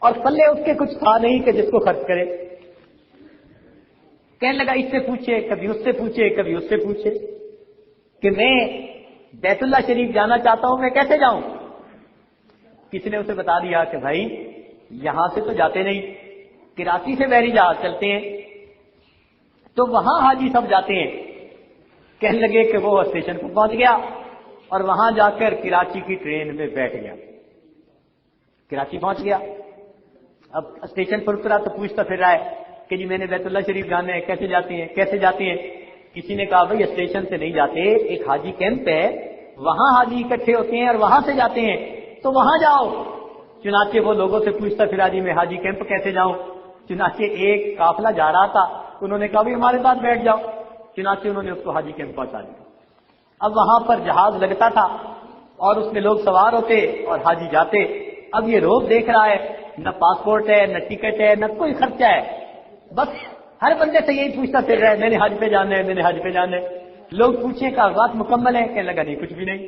اور پلے اس کے کچھ تھا نہیں کہ جس کو خرچ کرے۔ کہنے لگا اس سے پوچھے، کبھی اس سے پوچھے، کبھی اس سے پوچھے کہ میں بیت اللہ شریف جانا چاہتا ہوں، میں کیسے جاؤں؟ کسی نے اسے بتا دیا کہ بھائی یہاں سے تو جاتے نہیں، کراچی سے بحری جہاز چلتے ہیں، تو وہاں حاجی سب جاتے ہیں۔ کہنے لگے کہ وہ اسٹیشن پر پہنچ گیا اور وہاں جا کر کراچی کی ٹرین میں بیٹھ گیا، کراچی پہنچ گیا۔ اب اسٹیشن پر اترا تو پوچھتا پھر رہا ہے کہ جی میں نے بیت اللہ شریف جانا ہے، کیسے جاتے ہیں، کیسے جاتے ہیں؟ کسی نے کہا بھائی اسٹیشن سے نہیں جاتے، ایک حاجی کیمپ ہے، وہاں حاجی اکٹھے ہوتے ہیں اور وہاں سے جاتے ہیں، تو وہاں جاؤ۔ چنانچہ وہ لوگوں سے پوچھتا پھر جی میں حاجی کیمپ کیسے جاؤں؟ چنانچہ ایک قافلہ جا رہا تھا، انہوں نے کہا بھائی ہمارے ساتھ بیٹھ جاؤ، چنانچہ انہوں نے اس کو حاجی کیمپ پہنچا دیا۔ اب وہاں پر جہاز لگتا تھا اور اس میں لوگ سوار ہوتے اور حاجی جاتے۔ اب یہ روز دیکھ رہا ہے، نہ پاسپورٹ ہے، نہ ٹکٹ ہے، نہ کوئی خرچہ ہے، بس ہر بندے سے یہی پوچھتا پھر رہا ہے میں نے حج پہ جانا ہے، میں نے حج پہ جانا ہے۔ لوگ پوچھیں کاغذات مکمل ہے، کہنے لگا نہیں کچھ بھی نہیں،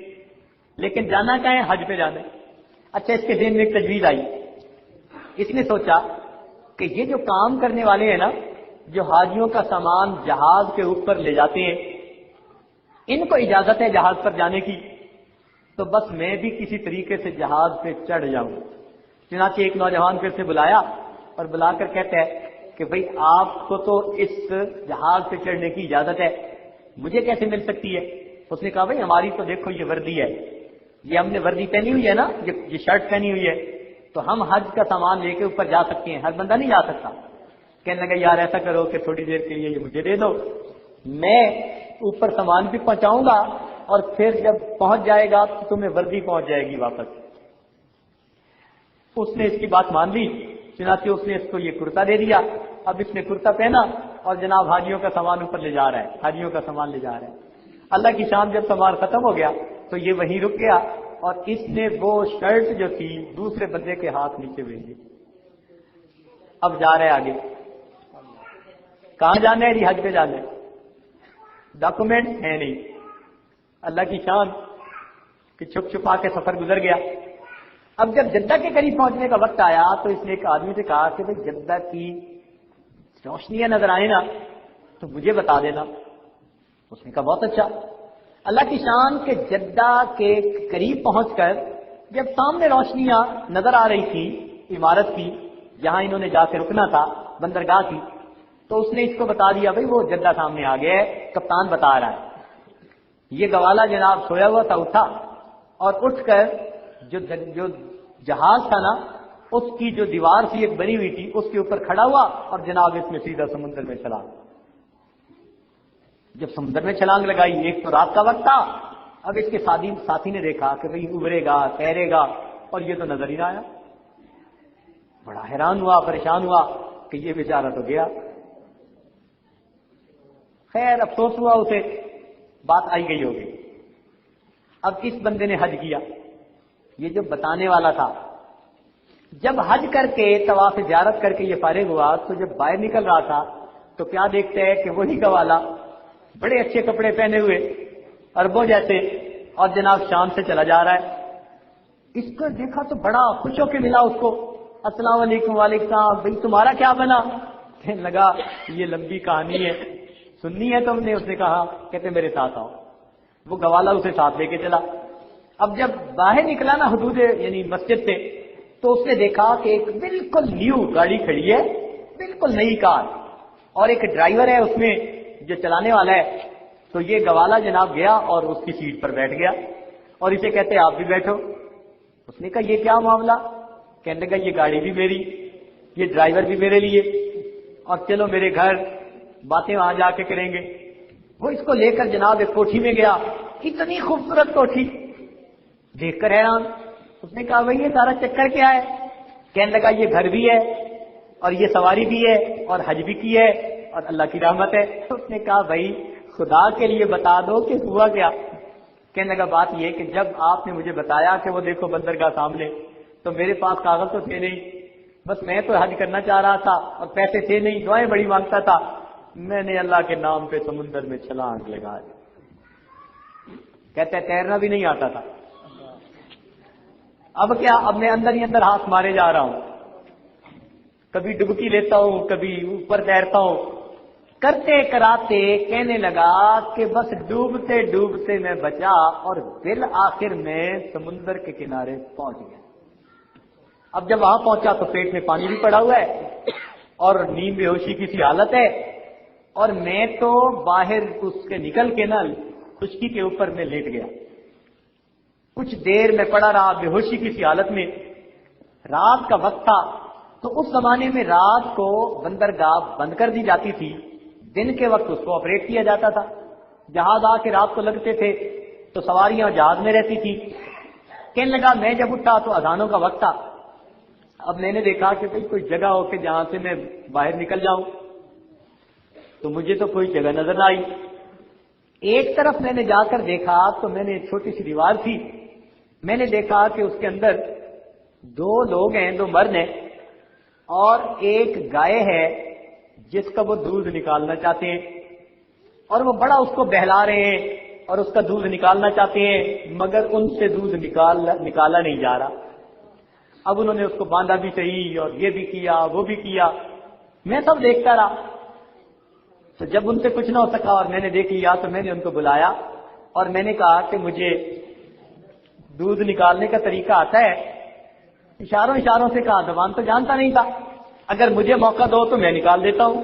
لیکن جانا کہاں ہے؟ حج پہ جانا ہے۔ اچھا اس کے ذہن میں ایک تجویز آئی، اس نے سوچا کہ یہ جو کام کرنے والے ہیں نا، جو حاجیوں کا سامان جہاز کے اوپر لے جاتے ہیں، ان کو اجازت ہے جہاز پر جانے کی، تو بس میں بھی کسی طریقے سے جہاز پہ چڑھ جاؤں۔ چنانچہ ایک نوجوان پھر سے بلایا اور بلا کر کہتا ہے کہ بھئی آپ کو تو اس جہاز پہ چڑھنے کی اجازت ہے، مجھے کیسے مل سکتی ہے؟ اس نے کہا بھئی ہماری تو دیکھو یہ وردی ہے، یہ ہم نے وردی پہنی ہوئی ہے نا، یہ شرٹ پہنی ہوئی ہے، تو ہم حج کا سامان لے کے اوپر جا سکتے ہیں، ہر بندہ نہیں جا سکتا۔ کہنے لگا یار ایسا کرو کہ تھوڑی دیر کے لیے یہ مجھے دے دو، میں اوپر سامان بھی پہنچاؤں گا اور پھر جب پہنچ جائے گا تو تمہیں وردی پہنچ جائے گی واپس۔ اس نے اس کی بات مان لی، چنانچہ اس نے اس کو یہ کرتا دے دیا۔ اب اس نے کرتا پہنا اور جناب حاجیوں کا سامان اوپر لے جا رہا ہے، حاجیوں کا سامان لے جا رہا ہے۔ اللہ کی شان جب سامان ختم ہو گیا تو یہ وہیں رک گیا اور اس نے وہ شرٹ جو تھی دوسرے بندے کے ہاتھ نیچے بھیجی۔ اب جا رہے آگے، کہاں جانا ہے؟ حج پہ جانا ہے، ڈاکومنٹ ہے نہیں۔ اللہ کی شان کہ چھپ چھپا کے سفر گزر گیا۔ اب جب جدہ کے قریب پہنچنے کا وقت آیا تو اس نے ایک آدمی سے کہا کہ بھئی جدہ کی روشنیاں نظر آئے نا تو مجھے بتا دینا۔ اس نے کہا بہت اچھا۔ اللہ کی شان کہ جدہ کے قریب پہنچ کر جب سامنے روشنیاں نظر آ رہی تھی عمارت کی جہاں انہوں نے جا کے رکنا تھا، بندرگاہ کی، تو اس نے اس کو بتا دیا بھئی وہ جدہ سامنے آ گیا ہے، کپتان بتا رہا ہے۔ یہ گوالا جناب سویا ہوا تھا، اٹھا اور اٹھ کر جو جہاز تھا نا اس کی جو دیوار سی ایک بنی ہوئی تھی اس کے اوپر کھڑا ہوا اور جناب اس میں سیدھا سمندر میں چلا۔ جب سمندر میں چھلانگ لگائی، ایک تو رات کا وقت تھا، اب اس کے ساتھی نے دیکھا کہ بھئی ابھرے گا، تیرے گا، اور یہ تو نظر ہی نہ آیا۔ بڑا حیران ہوا، پریشان ہوا کہ یہ بیچارہ تو گیا۔ خیر افسوس ہوا اسے، بات آئی گئی ہوگی۔ اب اس بندے نے حج کیا، یہ جو بتانے والا تھا، جب حج کر کے طواف زیارت کر کے یہ فارغ ہوا تو جب باہر نکل رہا تھا تو کیا دیکھتے ہیں کہ وہی گوالا بڑے اچھے کپڑے پہنے ہوئے اربوں جیسے اور جناب شام سے چلا جا رہا ہے۔ اس کو دیکھا تو بڑا خوش ہو کے ملا اس کو، السلام علیکم، وعلیکم السلام، بھائی تمہارا کیا بنا؟ کہنے لگا یہ لمبی کہانی ہے، سننی ہے تم نے؟ اس نے کہا، کہتے میرے ساتھ آؤ۔ وہ گوالا اسے ساتھ لے کے چلا۔ اب جب باہر نکلا نا حدود یعنی مسجد سے تو اس نے دیکھا کہ ایک بالکل نیو گاڑی کھڑی ہے، بالکل نئی کار، اور ایک ڈرائیور ہے اس میں جو چلانے والا ہے، تو یہ گوالا جناب گیا اور اس کی سیٹ پر بیٹھ گیا اور اسے کہتے آپ بھی بیٹھو۔ اس نے کہا یہ کیا معاملہ؟ کہنے لگا یہ گاڑی بھی میری، یہ ڈرائیور بھی میرے لیے، اور چلو میرے گھر، باتیں وہاں جا کے کریں گے۔ وہ اس کو لے کر جناب ایک کوٹھی میں گیا، اتنی خوبصورت کوٹھی، دیکھ کر حیران۔ اس نے کہا بھائی یہ سارا چکر کیا ہے؟ کہنے لگا یہ گھر بھی ہے اور یہ سواری بھی ہے اور حج بھی کی ہے اور اللہ کی رحمت ہے۔ اس نے کہا بھائی خدا کے لیے بتا دو کہ ہوا کیا؟ کہنے لگا بات یہ کہ جب آپ نے مجھے بتایا کہ وہ دیکھو بندرگاہ سامنے، تو میرے پاس کاغذ تو تھے نہیں، بس میں تو حج کرنا چاہ رہا تھا اور پیسے تھے نہیں، دعائیں بڑی مانگتا تھا، میں نے اللہ کے نام پہ سمندر میں چھلانگ لگا دی۔ کہتے تیرنا بھی نہیں آتا تھا۔ اب کیا، اب میں اندر ہی اندر ہاتھ مارے جا رہا ہوں، کبھی ڈبکی لیتا ہوں، کبھی اوپر تیرتا ہوں، کرتے کراتے کہنے لگا کہ بس ڈوبتے ڈوبتے میں بچا اور بالآخر میں سمندر کے کنارے پہنچ گیا۔ اب جب وہاں پہنچا تو پیٹ میں پانی بھی پڑا ہوا ہے اور نیند بے ہوشی کی سی حالت ہے، اور میں تو باہر اس کے نکل کے نا خشکی کے اوپر میں لیٹ گیا۔ کچھ دیر میں پڑا رہا بے ہوشی کی سی حالت میں۔ رات کا وقت تھا، تو اس زمانے میں رات کو بندرگاہ بند کر دی جاتی تھی، دن کے وقت اس کو آپریٹ کیا جاتا تھا۔ جہاز آ کے رات کو لگتے تھے تو سواریاں جہاز میں رہتی تھی۔ کہنے لگا میں جب اٹھا تو اذانوں کا وقت تھا۔ اب میں نے دیکھا کہ کوئی جگہ ہو کہ جہاں سے میں باہر نکل جاؤں، تو مجھے تو کوئی جگہ نظر نہ آئی۔ ایک طرف میں نے جا کر دیکھا تو میں نے ایک چھوٹی سی دیوار تھی، میں نے دیکھا کہ اس کے اندر دو لوگ ہیں، دو مرد ہیں، اور ایک گائے ہے جس کا وہ دودھ نکالنا چاہتے ہیں، اور وہ بڑا اس کو بہلا رہے ہیں اور اس کا دودھ نکالنا چاہتے ہیں، مگر ان سے دودھ نکالا نہیں جا رہا۔ اب انہوں نے اس کو باندھا بھی صحیح اور یہ بھی کیا وہ بھی کیا، میں سب دیکھتا رہا۔ تو جب ان سے کچھ نہ ہو سکا اور میں نے دیکھ لیا تو میں نے ان کو بلایا اور میں نے کہا کہ مجھے دودھ نکالنے کا طریقہ آتا ہے۔ اشاروں سے کہا، زبان تو جانتا نہیں تھا، اگر مجھے موقع دو تو میں نکال دیتا ہوں۔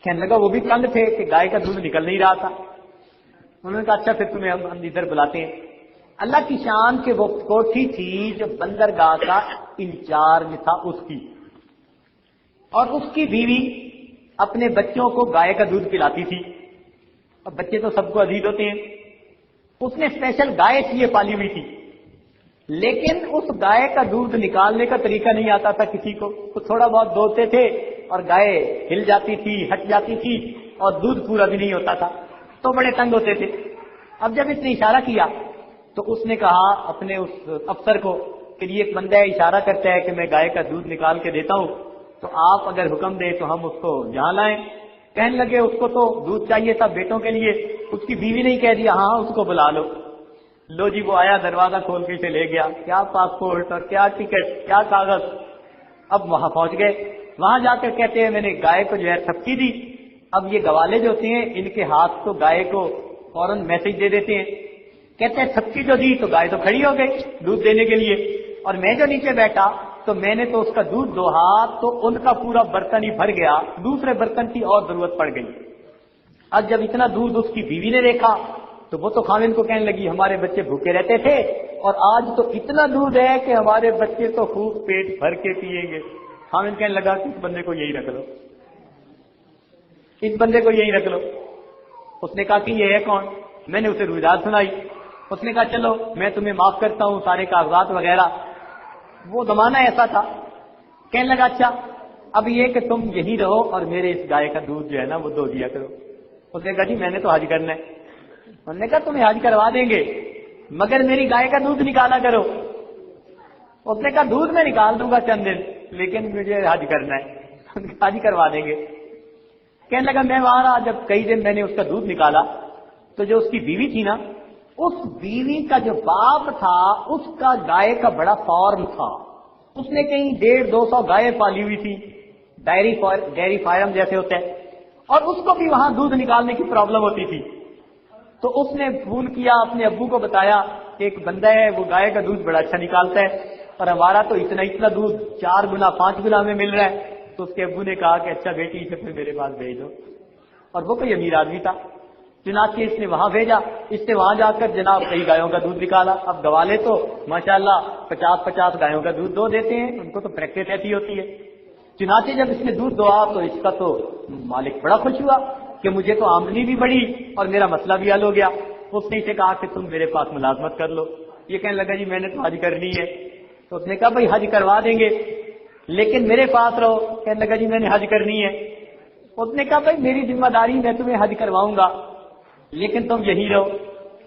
کہنے لگا وہ بھی تنگ تھے کہ گائے کا دودھ نکل نہیں رہا تھا۔ انہوں نے کہا اچھا پھر تمہیں ہم ادھر بلاتے ہیں۔ اللہ کی شان کہ وہ کوٹھی تھی جو بندرگاہ کا انچارج تھا اس کی، اور اس کی بیوی اپنے بچوں کو گائے کا دودھ پلاتی تھی۔ اب بچے تو سب کو عزیز ہوتے ہیں، اس نے اسپیشل گائے اس لیے پالی ہوئی تھی، لیکن اس گائے کا دودھ نکالنے کا طریقہ نہیں آتا تھا کسی کو۔ تو تھوڑا بہت دوہتے تھے اور گائے ہل جاتی تھی، ہٹ جاتی تھی، اور دودھ پورا بھی نہیں ہوتا تھا، تو بڑے تنگ ہوتے تھے۔ اب جب اس نے اشارہ کیا تو اس نے کہا اپنے اس افسر کو کہ یہ ایک بندہ اشارہ کرتا ہے کہ میں گائے کا دودھ نکال کے دیتا ہوں، تو آپ اگر حکم دیں تو ہم اس کو یہاں لائیں۔ کہنے لگے اس کو تو دودھ چاہیے تھا بیٹوں کے لیے، اس کی بیوی نے کہہ دیا ہاں اس کو بلا لو۔ لو جی وہ آیا، دروازہ کھول کے اسے لے گیا، کیا پاسپورٹ اور کیا ٹکٹ، کیا کاغذ۔ اب وہاں پہنچ گئے، وہاں جا کر کہتے ہیں میں نے گائے کو جو ہے تھپکی دی۔ اب یہ گوالے جو ہوتے ہیں ان کے ہاتھ تو گائے کو فوراً میسج دے دیتے ہیں، کہتے ہیں تھپکی جو دی تو گائے تو کھڑی ہو گئی دودھ دینے کے لیے، اور میں جو نیچے بیٹھا تو میں نے تو اس کا دودھ دوہا تو ان کا پورا برتن ہی بھر گیا، دوسرے برتن کی اور ضرورت پڑ گئی۔ اب جب اتنا دودھ اس کی بیوی نے دیکھا تو وہ تو خاوند کو کہنے لگی ہمارے بچے بھوکے رہتے تھے اور آج تو اتنا دودھ ہے کہ ہمارے بچے تو خوب پیٹ بھر کے پیئیں گے۔ خاوند کہنے لگا کہ اس بندے کو یہی رکھ لو، اس بندے کو یہی رکھ لو۔ اس نے کہا کہ یہ ہے کون؟ میں نے اسے روایت سنائی۔ اس نے کہا چلو میں تمہیں معاف کرتا ہوں سارے کاغذات وغیرہ۔ وہ زمانہ ایسا تھا۔ کہنے لگا اچھا اب یہ کہ تم یہی رہو اور میرے اس گائے کا دودھ جو ہے نا وہ دو دیا کرو۔ اس نے کہا جی میں نے تو حج کرنا ہے۔ انہوں نے کہا تمہیں حج کروا دیں گے مگر میری گائے کا دودھ نکالا کرو۔ اس نے کہا دودھ میں نکال دوں گا چند دن، لیکن مجھے حج کرنا ہے۔ حج کروا دیں گے۔ کہنے لگا میں وہاں رہا، جب کئی دن میں نے اس کا دودھ نکالا تو جو اس کی بیوی تھی نا، اس بیوی کا جو باپ تھا اس کا گائے کا بڑا فارم تھا، اس نے کہیں 150-200 گائے پالی ہوئی تھی، ڈیری فارم جیسے ہوتا ہے، اور اس کو بھی وہاں دودھ نکالنے کی پرابلم ہوتی تھی۔ تو اس نے فون کیا اپنے ابو کو، بتایا کہ ایک بندہ ہے وہ گائے کا دودھ بڑا اچھا نکالتا ہے اور ہمارا تو اتنا دودھ 4 گنا 5 گنا میں مل رہا ہے۔ تو اس کے ابو نے کہا کہ اچھا بیٹی اسے پھر میرے پاس بھیج دو۔ اور وہ کوئی امیر آدمی تھا، چنانچہ اس نے وہاں بھیجا، اس نے وہاں جا کر جناب کئی گایوں کا دودھ نکالا۔ اب گوالے تو ماشاءاللہ 50 گایوں کا دودھ دو دیتے ہیں، ان کو تو پریکٹس ایسی ہوتی ہے۔ چنانچہ جب اس نے دودھ دوا تو اس کا تو مالک بڑا خوش ہوا کہ مجھے تو آمدنی بھی بڑھی اور میرا مسئلہ بھی حل ہو گیا۔ اس نے اسے کہا کہ تم میرے پاس ملازمت کر لو۔ یہ کہنے لگا جی میں نے تو حج کرنی ہے۔ تو اس نے کہا بھائی حج کروا دیں گے لیکن میرے پاس رہو۔ کہنے لگا جی میں نے حج کرنی ہے۔ اس نے کہا بھائی میری ذمہ داری، میں تمہیں حج کرواؤں گا لیکن تم یہی رہو۔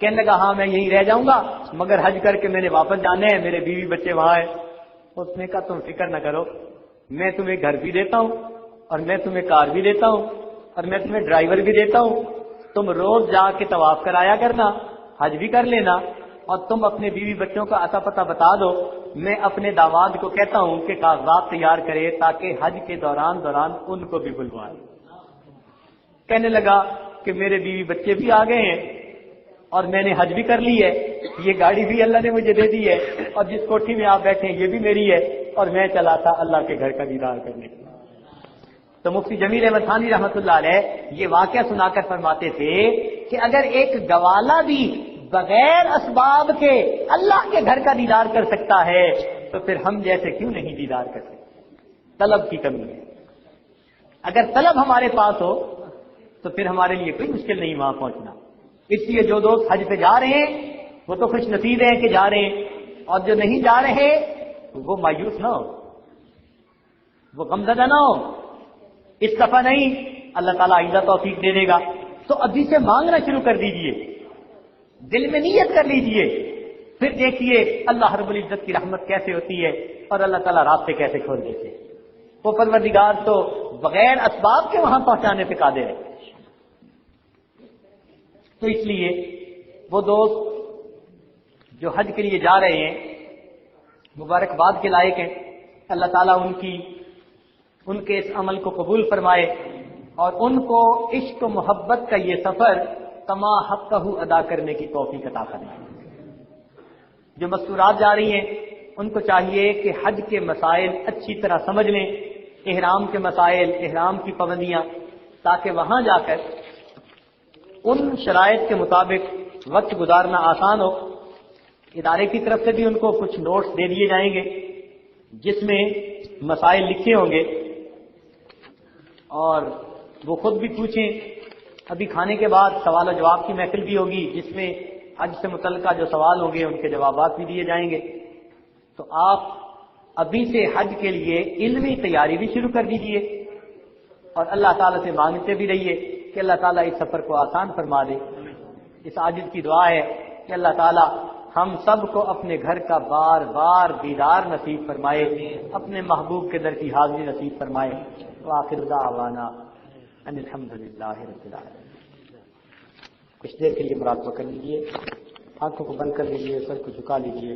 کہنے لگا ہاں میں یہی رہ جاؤں گا مگر حج کر کے میں نے واپس جانا ہے، میرے بیوی بچے وہاں ہیں۔ اس نے کہا تم فکر نہ کرو، میں تمہیں گھر بھی دیتا ہوں اور میں تمہیں کار بھی دیتا ہوں اور میں تمہیں ڈرائیور بھی دیتا ہوں، تم روز جا کے طواف کرایا کرنا، حج بھی کر لینا، اور تم اپنے بیوی بچوں کا اتا پتہ بتا دو، میں اپنے داماد کو کہتا ہوں کہ کاغذات تیار کرے تاکہ حج کے دوران ان کو بھی بلوائے۔ کہنے لگا کہ میرے بیوی بچے بھی آ گئے ہیں اور میں نے حج بھی کر لی ہے، یہ گاڑی بھی اللہ نے مجھے دے دی ہے اور جس کوٹھی میں آپ بیٹھے ہیں یہ بھی میری ہے، اور میں چلا تھا اللہ کے گھر کا دیدار کرنے۔ تو مفتی جمیل احمد ثانی رحمۃ اللہ علیہ یہ واقعہ سنا کر فرماتے تھے کہ اگر ایک گوالا بھی بغیر اسباب کے اللہ کے گھر کا دیدار کر سکتا ہے تو پھر ہم جیسے کیوں نہیں دیدار کر سکتے؟ طلب کی کمی ہے۔ اگر طلب ہمارے پاس ہو تو پھر ہمارے لیے کوئی مشکل نہیں وہاں پہنچنا۔ اس لیے جو دوست حج پہ جا رہے ہیں وہ تو خوش نصیب ہیں کہ جا رہے ہیں، اور جو نہیں جا رہے وہ مایوس نہ ہو، وہ غمزدہ نہ ہو، اس دفعہ نہیں، اللہ تعالیٰ آئندہ توفیق دے دے گا۔ تو ابھی سے مانگنا شروع کر دیجئے، دل میں نیت کر لیجئے، پھر دیکھیے اللہ رب العزت کی رحمت کیسے ہوتی ہے اور اللہ تعالیٰ راستے کیسے کھول دیتے ہیں۔ وہ پروردگار تو بغیر اسباب کے وہاں پہنچانے پہ قادر ہے۔ تو اس لیے وہ دوست جو حج کے لیے جا رہے ہیں مبارکباد کے لائق ہیں، اللہ تعالیٰ ان کے اس عمل کو قبول فرمائے اور ان کو عشق و محبت کا یہ سفر کما حقہ ادا کرنے کی توفیق عطا فرمائے۔ جو مستورات جا رہی ہیں ان کو چاہیے کہ حج کے مسائل اچھی طرح سمجھ لیں، احرام کے مسائل، احرام کی پابندیاں، تاکہ وہاں جا کر ان شرائط کے مطابق وقت گزارنا آسان ہو۔ ادارے کی طرف سے بھی ان کو کچھ نوٹس دے دیے جائیں گے جس میں مسائل لکھے ہوں گے اور وہ خود بھی پوچھیں۔ ابھی کھانے کے بعد سوال و جواب کی محفل بھی ہوگی جس میں حج سے متعلقہ جو سوال ہوں گے ان کے جوابات بھی دیے جائیں گے۔ تو آپ ابھی سے حج کے لیے علمی تیاری بھی شروع کر دیجئے اور اللہ تعالیٰ سے مانگتے بھی رہیے کہ اللہ تعالیٰ اس سفر کو آسان فرما دے۔ اس عاجز کی دعا ہے کہ اللہ تعالیٰ ہم سب کو اپنے گھر کا بار بار دیدار نصیب فرمائے، اپنے محبوب کے در کی حاضری نصیب فرمائے۔ وآخر دعوانا ان الحمدللہ رب العالمین۔ کچھ دیر کے لیے مراقبہ کر لیجیے، آنکھوں کو بند کر لیجیے، سر کو جھکا لیجیے۔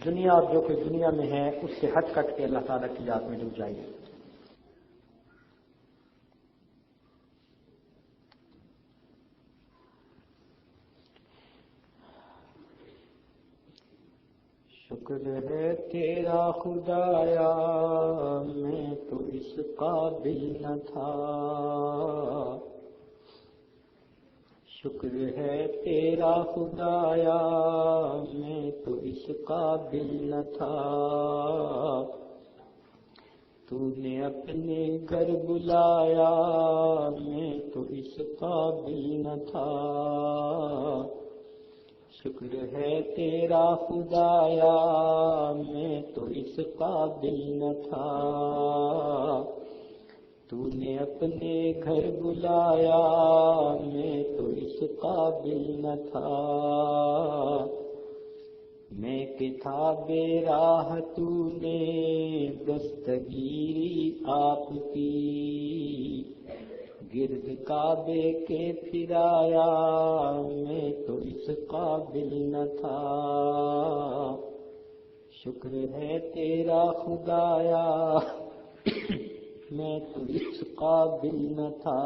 دنیا اور جو کوئی دنیا میں ہے اس سے ہٹ کٹ کے اللہ تعالیٰ کی یاد میں ڈوب جائیے۔ شکر ہے تیرا خدایا میں تو اس قابل نہ تھا، شکر ہے تیرا خدایا میں تو اس قابل نہ تھا، تو نے اپنے گھر بلایا میں تو اس قابل نہ تھا، شکر ہے تیرا خدایا میں تو اس قابل نہ تھا، تو نے اپنے گھر بلایا میں تو اس قابل نہ تھا، میں کہ تھا بے راہ تو نے دستگیری آپ کی، گرد کعبے کے پھرایا میں تو اس قابل نہ تھا، شکر ہے تیرا خدایا میں تو اس قابل نہ تھا،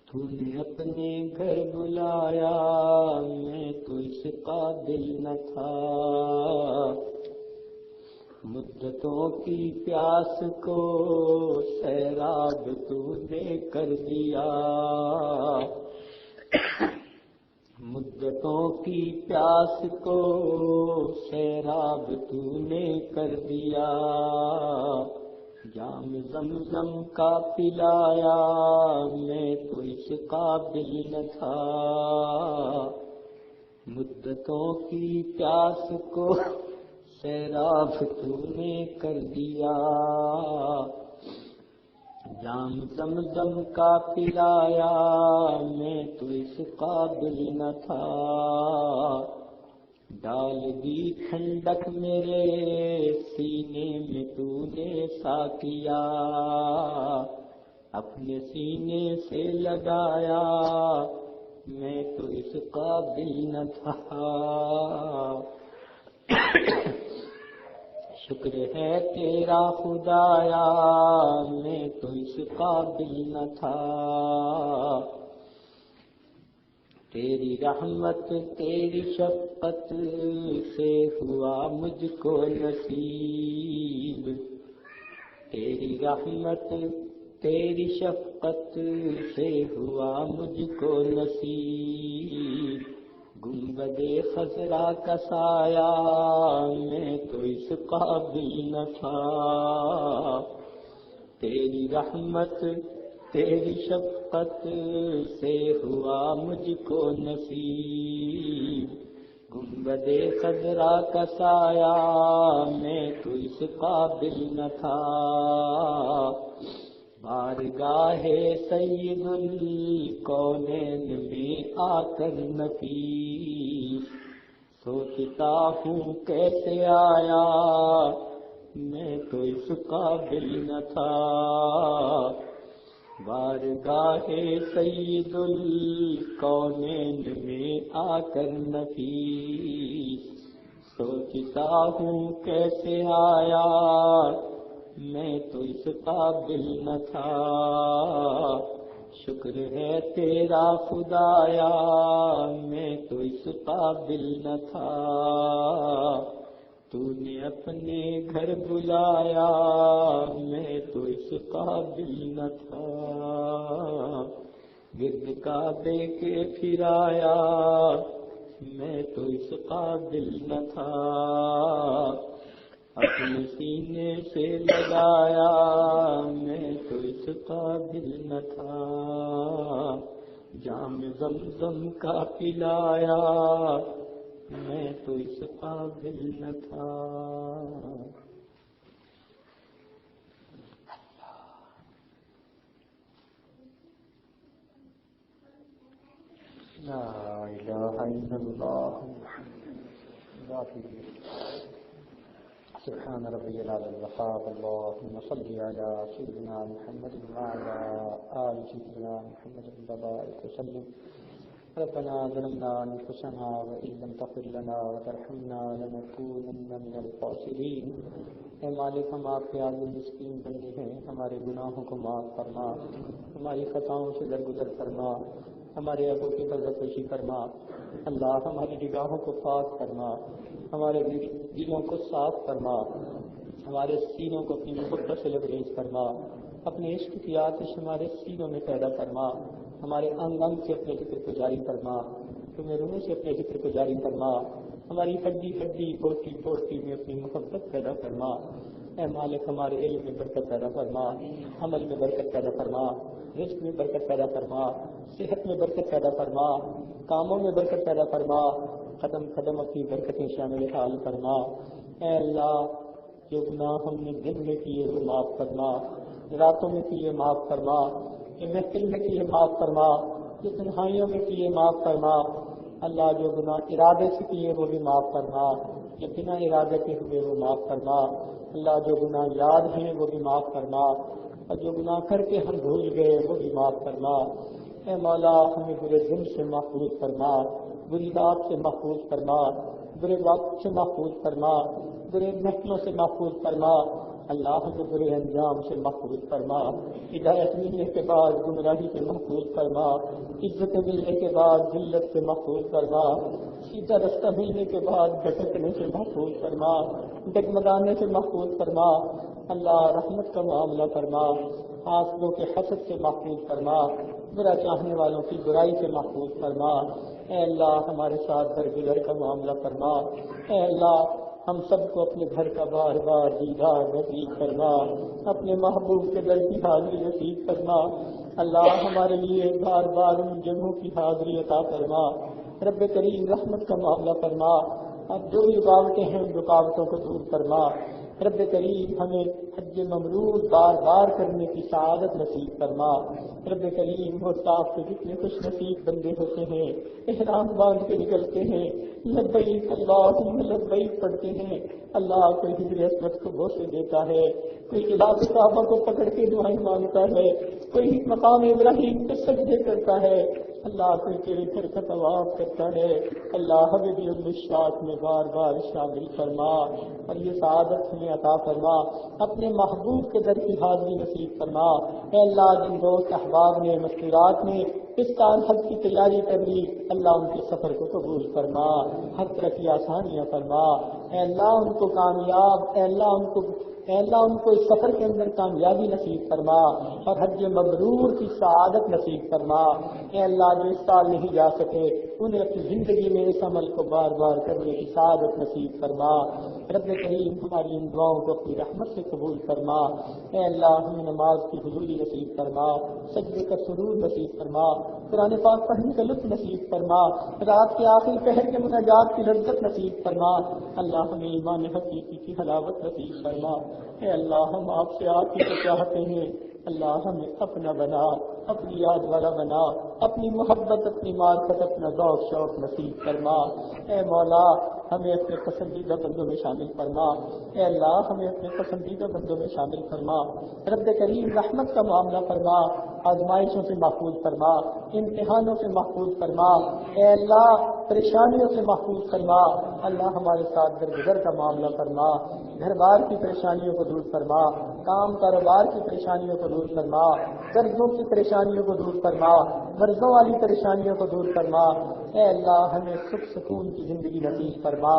تو نے اپنے گھر بلایا میں تو اس قابل نہ تھا، مدتوں کی پیاس کو سیراب سیراب تو نے کر دیا، مدتوں کی پیاس کو سیراب تو نے کر دیا، جام زمزم کا پلایا میں تو اس قابل نہ تھا، مدتوں کی پیاس کو سیراب تو نے کر دیا، جام زمزم کا پلایا میں تو اس قابل نہ تھا، ڈال دی ٹھنڈک میرے سینے میں تو نے ساقیا، اپنے سینے سے لگایا میں تو اس قابل نہ تھا، شکر ہے تیرا خدایا میں تو اس قابل نہ تھا، تیری رحمت تیری شفقت سے ہوا مجھ کو نصیب، تیری رحمت تیری شفقت سے ہوا مجھ کو نصیب، گنبد خضرا کا سایہ میں تو اس قابل نہ تھا، تیری رحمت تیری شفقت سے ہوا مجھ کو نصیب، گنبد خضرا کا سایہ میں تو اس قابل نہ تھا، بارگاہ سید الکونین میں آ کر نفیس سوچتا ہوں کیسے آیا میں تو اس قابل نہ تھا، بارگاہ سید الکونین میں آ کر نفیس سوچتا ہوں کیسے آیا میں تو اس قابل نہ تھا، شکر ہے تیرا خدایا میں تو اس قابل نہ تھا، تو نے اپنے گھر بلایا میں تو اس قابل نہ تھا، گرد کعبے کے پھرایا میں تو اس قابل نہ تھا، اپنے سینے سے لگایا میں تو اس قابل نہ تھا، جام زمزم کا پلایا میں تو اس قابل نہ تھا، لا الہ الا اللہ سبحان ربی العلی الوهاب، اللهم صل على سيدنا محمد وعلى آل سيدنا محمد وبارك وسلم، ربنا ظلمنا انفسنا وان لم تغفر لنا وترحمنا لنكونن من الخاسرین، اے مالک ہم آپ کے عاجز مسکین بندے ہیں، ہمارے گناہوں کو معاف فرما، ہماری خطاؤں سے درگزر فرما، ہمارے ابو کی عزت فرما، اللہ ہماری نگاہوں کو پاک فرما، ہمارے دلوں کو صاف فرما، ہمارے سینوں کو اپنی محبت سے لبریز فرما، اپنے عشق کی آتش ہمارے سینوں میں پیدا فرما، ہمارے انگ انگ سے اپنے ذکر کو جاری فرما، تمہیں روح سے اپنے ذکر کو جاری فرما، ہماری ہڈی ہڈی بوٹی بوٹی میں اپنی محبت پیدا فرما، اے مالک ہمارے علم میں برکت پیدا فرما، عمل میں برکت پیدا فرما، رزق میں برکت پیدا فرما، صحت میں برکت پیدا فرما، کاموں میں برکت پیدا فرما، قدم قدم اپنی برکتیں شامل حال فرما، اے اللہ جو گناہ ہم نے دن میں کیے وہ معاف فرما، راتوں میں کیے معاف فرما، جو محفل میں کیے معاف فرما، جو تنہائیوں میں کیے معاف فرما، اللہ جو گناہ ارادے سے کیے وہ بھی معاف فرما، جو بنا ارادے کے ہوئے وہ معاف فرما، اللہ جو گناہ یاد ہیں وہ بھی معاف فرما، اور جو گناہ کر کے ہم بھول گئے وہ بھی معاف فرما، اے مولا ہمیں برے دن سے محفوظ فرما، بری رات سے محفوظ فرما، برے وقت سے محفوظ فرما، برے محفلوں سے محفوظ فرما، اللہ ہمیں برے انجام سے محفوظ فرما، ہدایت ملنے کے بعد گمراہی سے محفوظ فرما، عزت ملنے کے بعد ذلت سے محفوظ فرما، سیدھا رستہ ملنے کے بعد بھٹکنے سے محفوظ فرما، ڈگمگانے سے محفوظ فرما، اللہ رحمت کا معاملہ فرما، حاسدوں کے حسد سے محفوظ فرما، برا چاہنے والوں کی برائی سے محفوظ فرما۔ اے اللہ ہمارے ساتھ درگزر کا معاملہ فرما۔ اے اللہ ہم سب کو اپنے گھر کا بار بار دیدار نصیب فرما، اپنے محبوب کے در کی حاضری نصیب فرما۔ اللہ ہمارے لیے بار بار ان جگہوں کی حاضری عطا فرما۔ رب کریم رحمت کا معاملہ فرما، اب جو بھی رکاوٹیں ہیں ان رکاوٹوں کو دور فرما۔ رب کریم ہمیں حج مبرور بار بار کرنے کی سعادت نصیب فرما۔ رب کریم محتاج کے جتنے خوش نصیب بندے ہوتے ہیں، احرام باندھ کے نکلتے ہیں، لبیک اللہم لبیک پڑھتے ہیں، اللہ کوئی حجر اسود کو بوسے دیتا ہے، کوئی خلاف کعبہ کو پکڑ کے دعائیں مانگتا ہے، کوئی مقام ابراہیم پہ سجدے کرتا ہے، اللہ کوئی تیرے گھر کا طواف کرتا ہے۔ اللہ ہمیں بھی ان بشارات میں بار بار شامل فرما اور یہ سعادت ہمیں عطا فرما۔ اپنے محبوب کے در کی حاضری نصیب فرما۔ اے اللہ جن دوست احباب نے مستورات نے اس سال حج کی تیاری کر لی، اللہ ان کے سفر کو قبول فرما، ہر طرح کی آسانیاں فرما۔ اے اللہ ان کو کامیاب، اے اللہ ان کو اس سفر کے اندر کامیابی نصیب فرما اور حج مبرور کی سعادت نصیب فرما۔ اے اللہ جو اس سال نہیں جا سکے انہیں اپنی زندگی میں اس عمل کو بار بار کرنے کی سعادت نصیب فرما۔ رب کریم ہماری ان دعاؤں کو اپنی رحمت سے قبول فرما۔ اے اللہ ہمیں نماز کی حضوری نصیب فرما، سجدے کا سرور نصیب فرما، قرآن پاک پڑھنے کا لطف نصیب فرما، رات کے آخری پہر کے مناجات کی لذت نصیب فرما۔ اللہ ہمیں ایمان حقیقی کی حلاوت نصیب فرما۔ اے اللہ ہم آپ سے آپ ہی کو چاہتے ہیں، اللہ ہمیں اپنا بنا، اپنی یاد والا بنا، اپنی محبت، اپنی معرفت، اپنا ذوق شوق نصیب فرما۔ اے مولا ہمیں اپنے پسندیدہ بندوں میں شامل فرما۔ اے اللہ ہمیں اپنے پسندیدہ بندوں میں شامل فرما۔ رب کریم رحمت کا معاملہ فرما، آزمائشوں سے محفوظ فرما، امتحانوں سے محفوظ فرما۔ اے اللہ پریشانیوں سے محفوظ فرما۔ اللہ ہمارے ساتھ درگزر کا معاملہ فرما، گھر بار کی پریشانیوں کو دور فرما، کام کاروبار کی پریشانیوں کو دور فرما، قرضوں کی پریشانیوں کو دور فرما، مرضوں والی پریشانیوں کو دور فرما۔ اے اللہ ہمیں سکھ سکون کی زندگی نصیب فرما،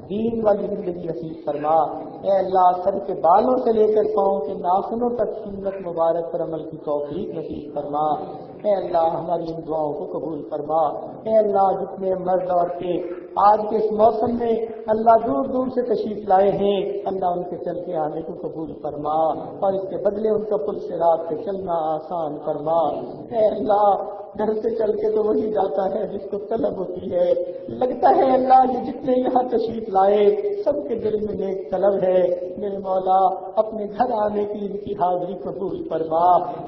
دین والی زندگی نصیب فرما۔ اے اللہ سر کے بالوں سے لے کر پاؤں کے ناخنوں تک سنت مبارک پر عمل کی توفیق نصیب فرما۔ اے اللہ ہماری ان دعاؤں کو قبول فرما۔ اے اللہ جتنے مرد عورتیں آج کے اس موسم میں اللہ دور دور سے تشریف لائے ہیں، اللہ ان کے چل کے آنے کو قبول فرما اور اس کے بدلے ان کا پل صراط پہ چلنا آسان فرما۔ اے اللہ گھر سے چل کے تو وہی جاتا ہے جس کو طلب ہوتی ہے، لگتا ہے اللہ یہ جتنے یہاں تشریف لائے سب کے دل میں نیک طلب ہے، میرے مولا اپنے گھر آنے کی ان کی حاضری قبول فرما۔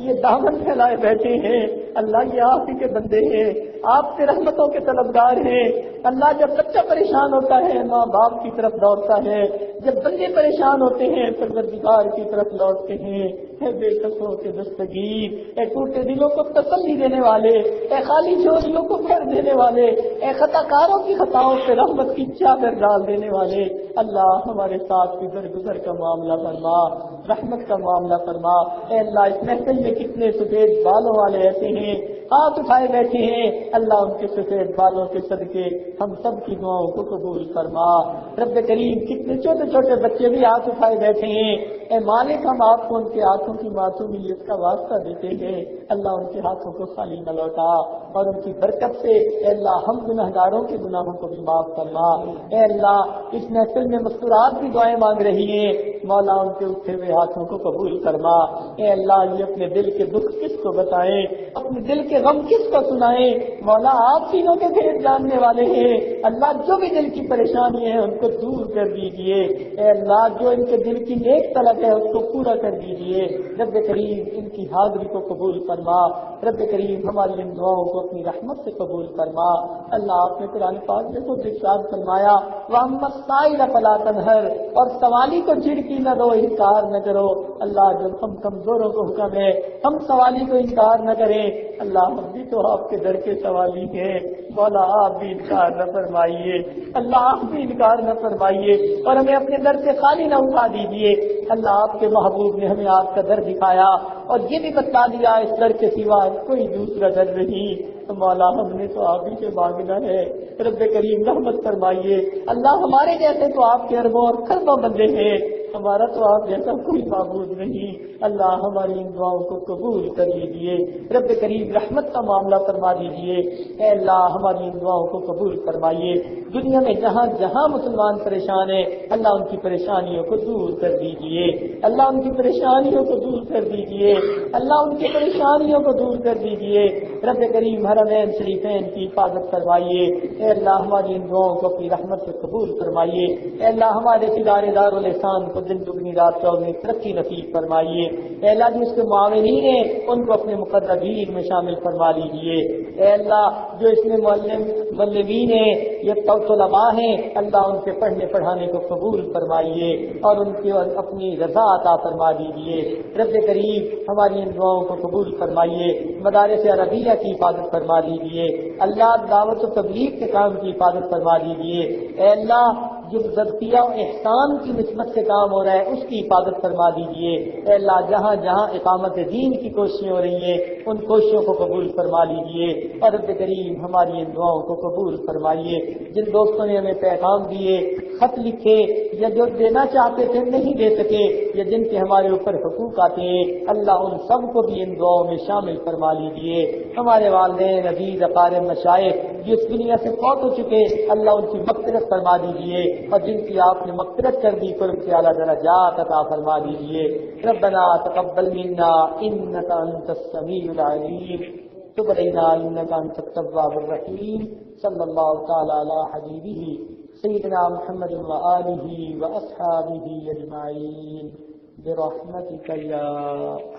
یہ دامن پھیلائے بیٹھے ہیں، اللہ یہ آپ ہی کے بندے ہیں، آپ سے رحمتوں کے طلبگار ہیں۔ اللہ جب بچہ پریشان ہوتا ہے ماں باپ کی طرف دوڑتا ہے، جب بندے پریشان ہوتے ہیں پروردگار کی طرف لوٹتے ہیں۔ اے بے کسوں کے دستگیر، اے ٹوٹے دلوں کو تسلی دینے والے، اے خالی جھولیوں کو بھر دینے والے، اے خطا کاروں کی خطاؤں سے رحمت کی چادر ڈال دینے والے، اللہ ہمارے ساتھ کی درگزر کا معاملہ فرما، رحمت کا معاملہ فرما۔ اے اللہ اس محفل میں کتنے سفید بالوں والے ایسے ہیں ہاتھ اٹھائے بیٹھے ہیں، اللہ ان کے سفید بالوں کے صدقے ہم سب کی دعاؤں کو قبول فرما۔ رب کریم کتنے چھوٹے چھوٹے بچے بھی ہاتھ اٹھائے بیٹھے ہیں، اے مالک ہم آپ کو ان کے ہاتھوں کی معصومیت کا واسطہ دیتے ہیں، اللہ ان کے ہاتھوں کو خالی نہ لوٹا اور ان کی برکت سے اے اللہ ہم گناہگاروں کے گناہوں کو بھی معاف فرما۔ اے اللہ اس محفل میں مستورات بھی دعائیں مانگ رہی ہیں، مولا ان کے اٹھے ہوئے ہاتھوں کو قبول فرما۔ اے اللہ یہ اپنے دل کے دکھ کس کو بتائیں، اپنے دل کے غم کس کو سنائیں، مولا آپ سینوں کے بھید جاننے والے ہیں، اللہ جو بھی دل کی پریشانی ہے ان کو دور کر دیجئے، اے اللہ جو ان کے دل کی نیک طلب ہے اس کو پورا کر دیجئے۔ رب کریم ان کی حاضری کو قبول فرما، رب کریم ہماری ان دعاؤں کو اپنی رحمت سے قبول فرما۔ اللہ آپ نے قرآن پاک میں خود ارشاد فرمایا وَأَمَّا السَّائِلَ فَلَا تَنْهَرْ، اور سوالی کو جھڑکی نہ دو، انکار نہ کرو۔ اللہ جب ہم کمزوروں کو حکم ہے ہم سوالی کو انکار نہ کریں، اللہ ہم بھی تو آپ کے در کے سوالی ہیں، مولا آپ بھی انکار نہ فرمائیے، اللہ آپ بھی انکار نہ فرمائیے اور ہمیں اپنے در سے خالی نہ اٹھا دیجیے۔ اللہ آپ کے محبوب نے ہمیں آپ کا در دکھایا اور یہ بھی بتا دیا اس در کے سوا کوئی دوسرا در نہیں، تو مولا ہم نے تو آپ ہی سے مانگنا ہے، رب کریم رحمت فرمائیے۔ اللہ ہمارے جیسے تو آپ کے اربوں اور خربوں بندے ہیں، ہمارا تو آپ جیسا کوئی معبود نہیں، اللہ ہماری ان دعاؤں کو قبول کر لیجیے، رب کریم رحمت کا معاملہ فرما دیجیے، اے اللہ ہماری ان دعاؤں کو قبول فرمائیے، دنیا میں جہاں جہاں مسلمان پریشان ہیں اللہ ان کی پریشانیوں کو دور کر دیجیے، اللہ ان کی پریشانیوں کو دور کر دیجیے، اللہ ان کی پریشانیوں کو دور کر دیجیے، رب کریم حرمین شریفین کی حفاظت فرمائیے، اے اللہ ہماری ان دعاؤں کو اپنی رحمت سے قبول فرمائیے، اے اللہ ہمارے ادارے دارالحسان کو دن دگنی رات چوگنی ترقی نصیب فرمائیے، اے اللہ جو اس کے معاونین ہیں ان کو اپنے مقربین میں شامل فرما لیجیے، اے اللہ جو اس میں معلمین ہیں یہ طلباء ہیں اللہ ان کے پڑھنے پڑھانے کو قبول فرمائیے اور ان کی اپنی رضا عطا فرما دیجیے، رب کریم ہماری ان دعاؤں کو قبول فرمائیے، مدارس عربیہ کی حفاظت فرما دیجیے، اللہ دعوت و تبلیغ کے کام کی حفاظت فرما دیجیے، اے اللہ جو زدقیہ و احسان کی نسبت سے کام ہو رہا ہے اس کی حفاظت فرما دیجیے، اے اللہ جہاں جہاں اقامت دین کی کوششیں ہو رہی ہیں ان کوششوں کو قبول فرما لیجیے اور رب کریم ہماری ان دعاؤں کو قبول فرمائیے، جن دوستوں نے ہمیں پیغام دیے، خط لکھے یا جو دینا چاہتے تھے نہیں دے سکے یا جن کے ہمارے اوپر حقوق آتے ہیں اللہ ان سب کو بھی ان دعاؤں میں شامل فرما لیجیے، ہمارے والدین عزیز اقارب مشائخ جو اس دنیا سے فوت ہو چکے اللہ ان کی مغفرت فرما دیجیے اور جن کی آپ نے مغفرت کر دی قرب سے اعلیٰ درجات عطا فرما دیجیے، ربنا تقبل منا انك انت السميع العليم تب علينا انك انت التواب الرحيم صلى الله تعالى على حبيبه سيدنا محمد وآله وأصحابه أجمعين برحمتك يا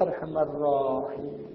أرحم الراحمين.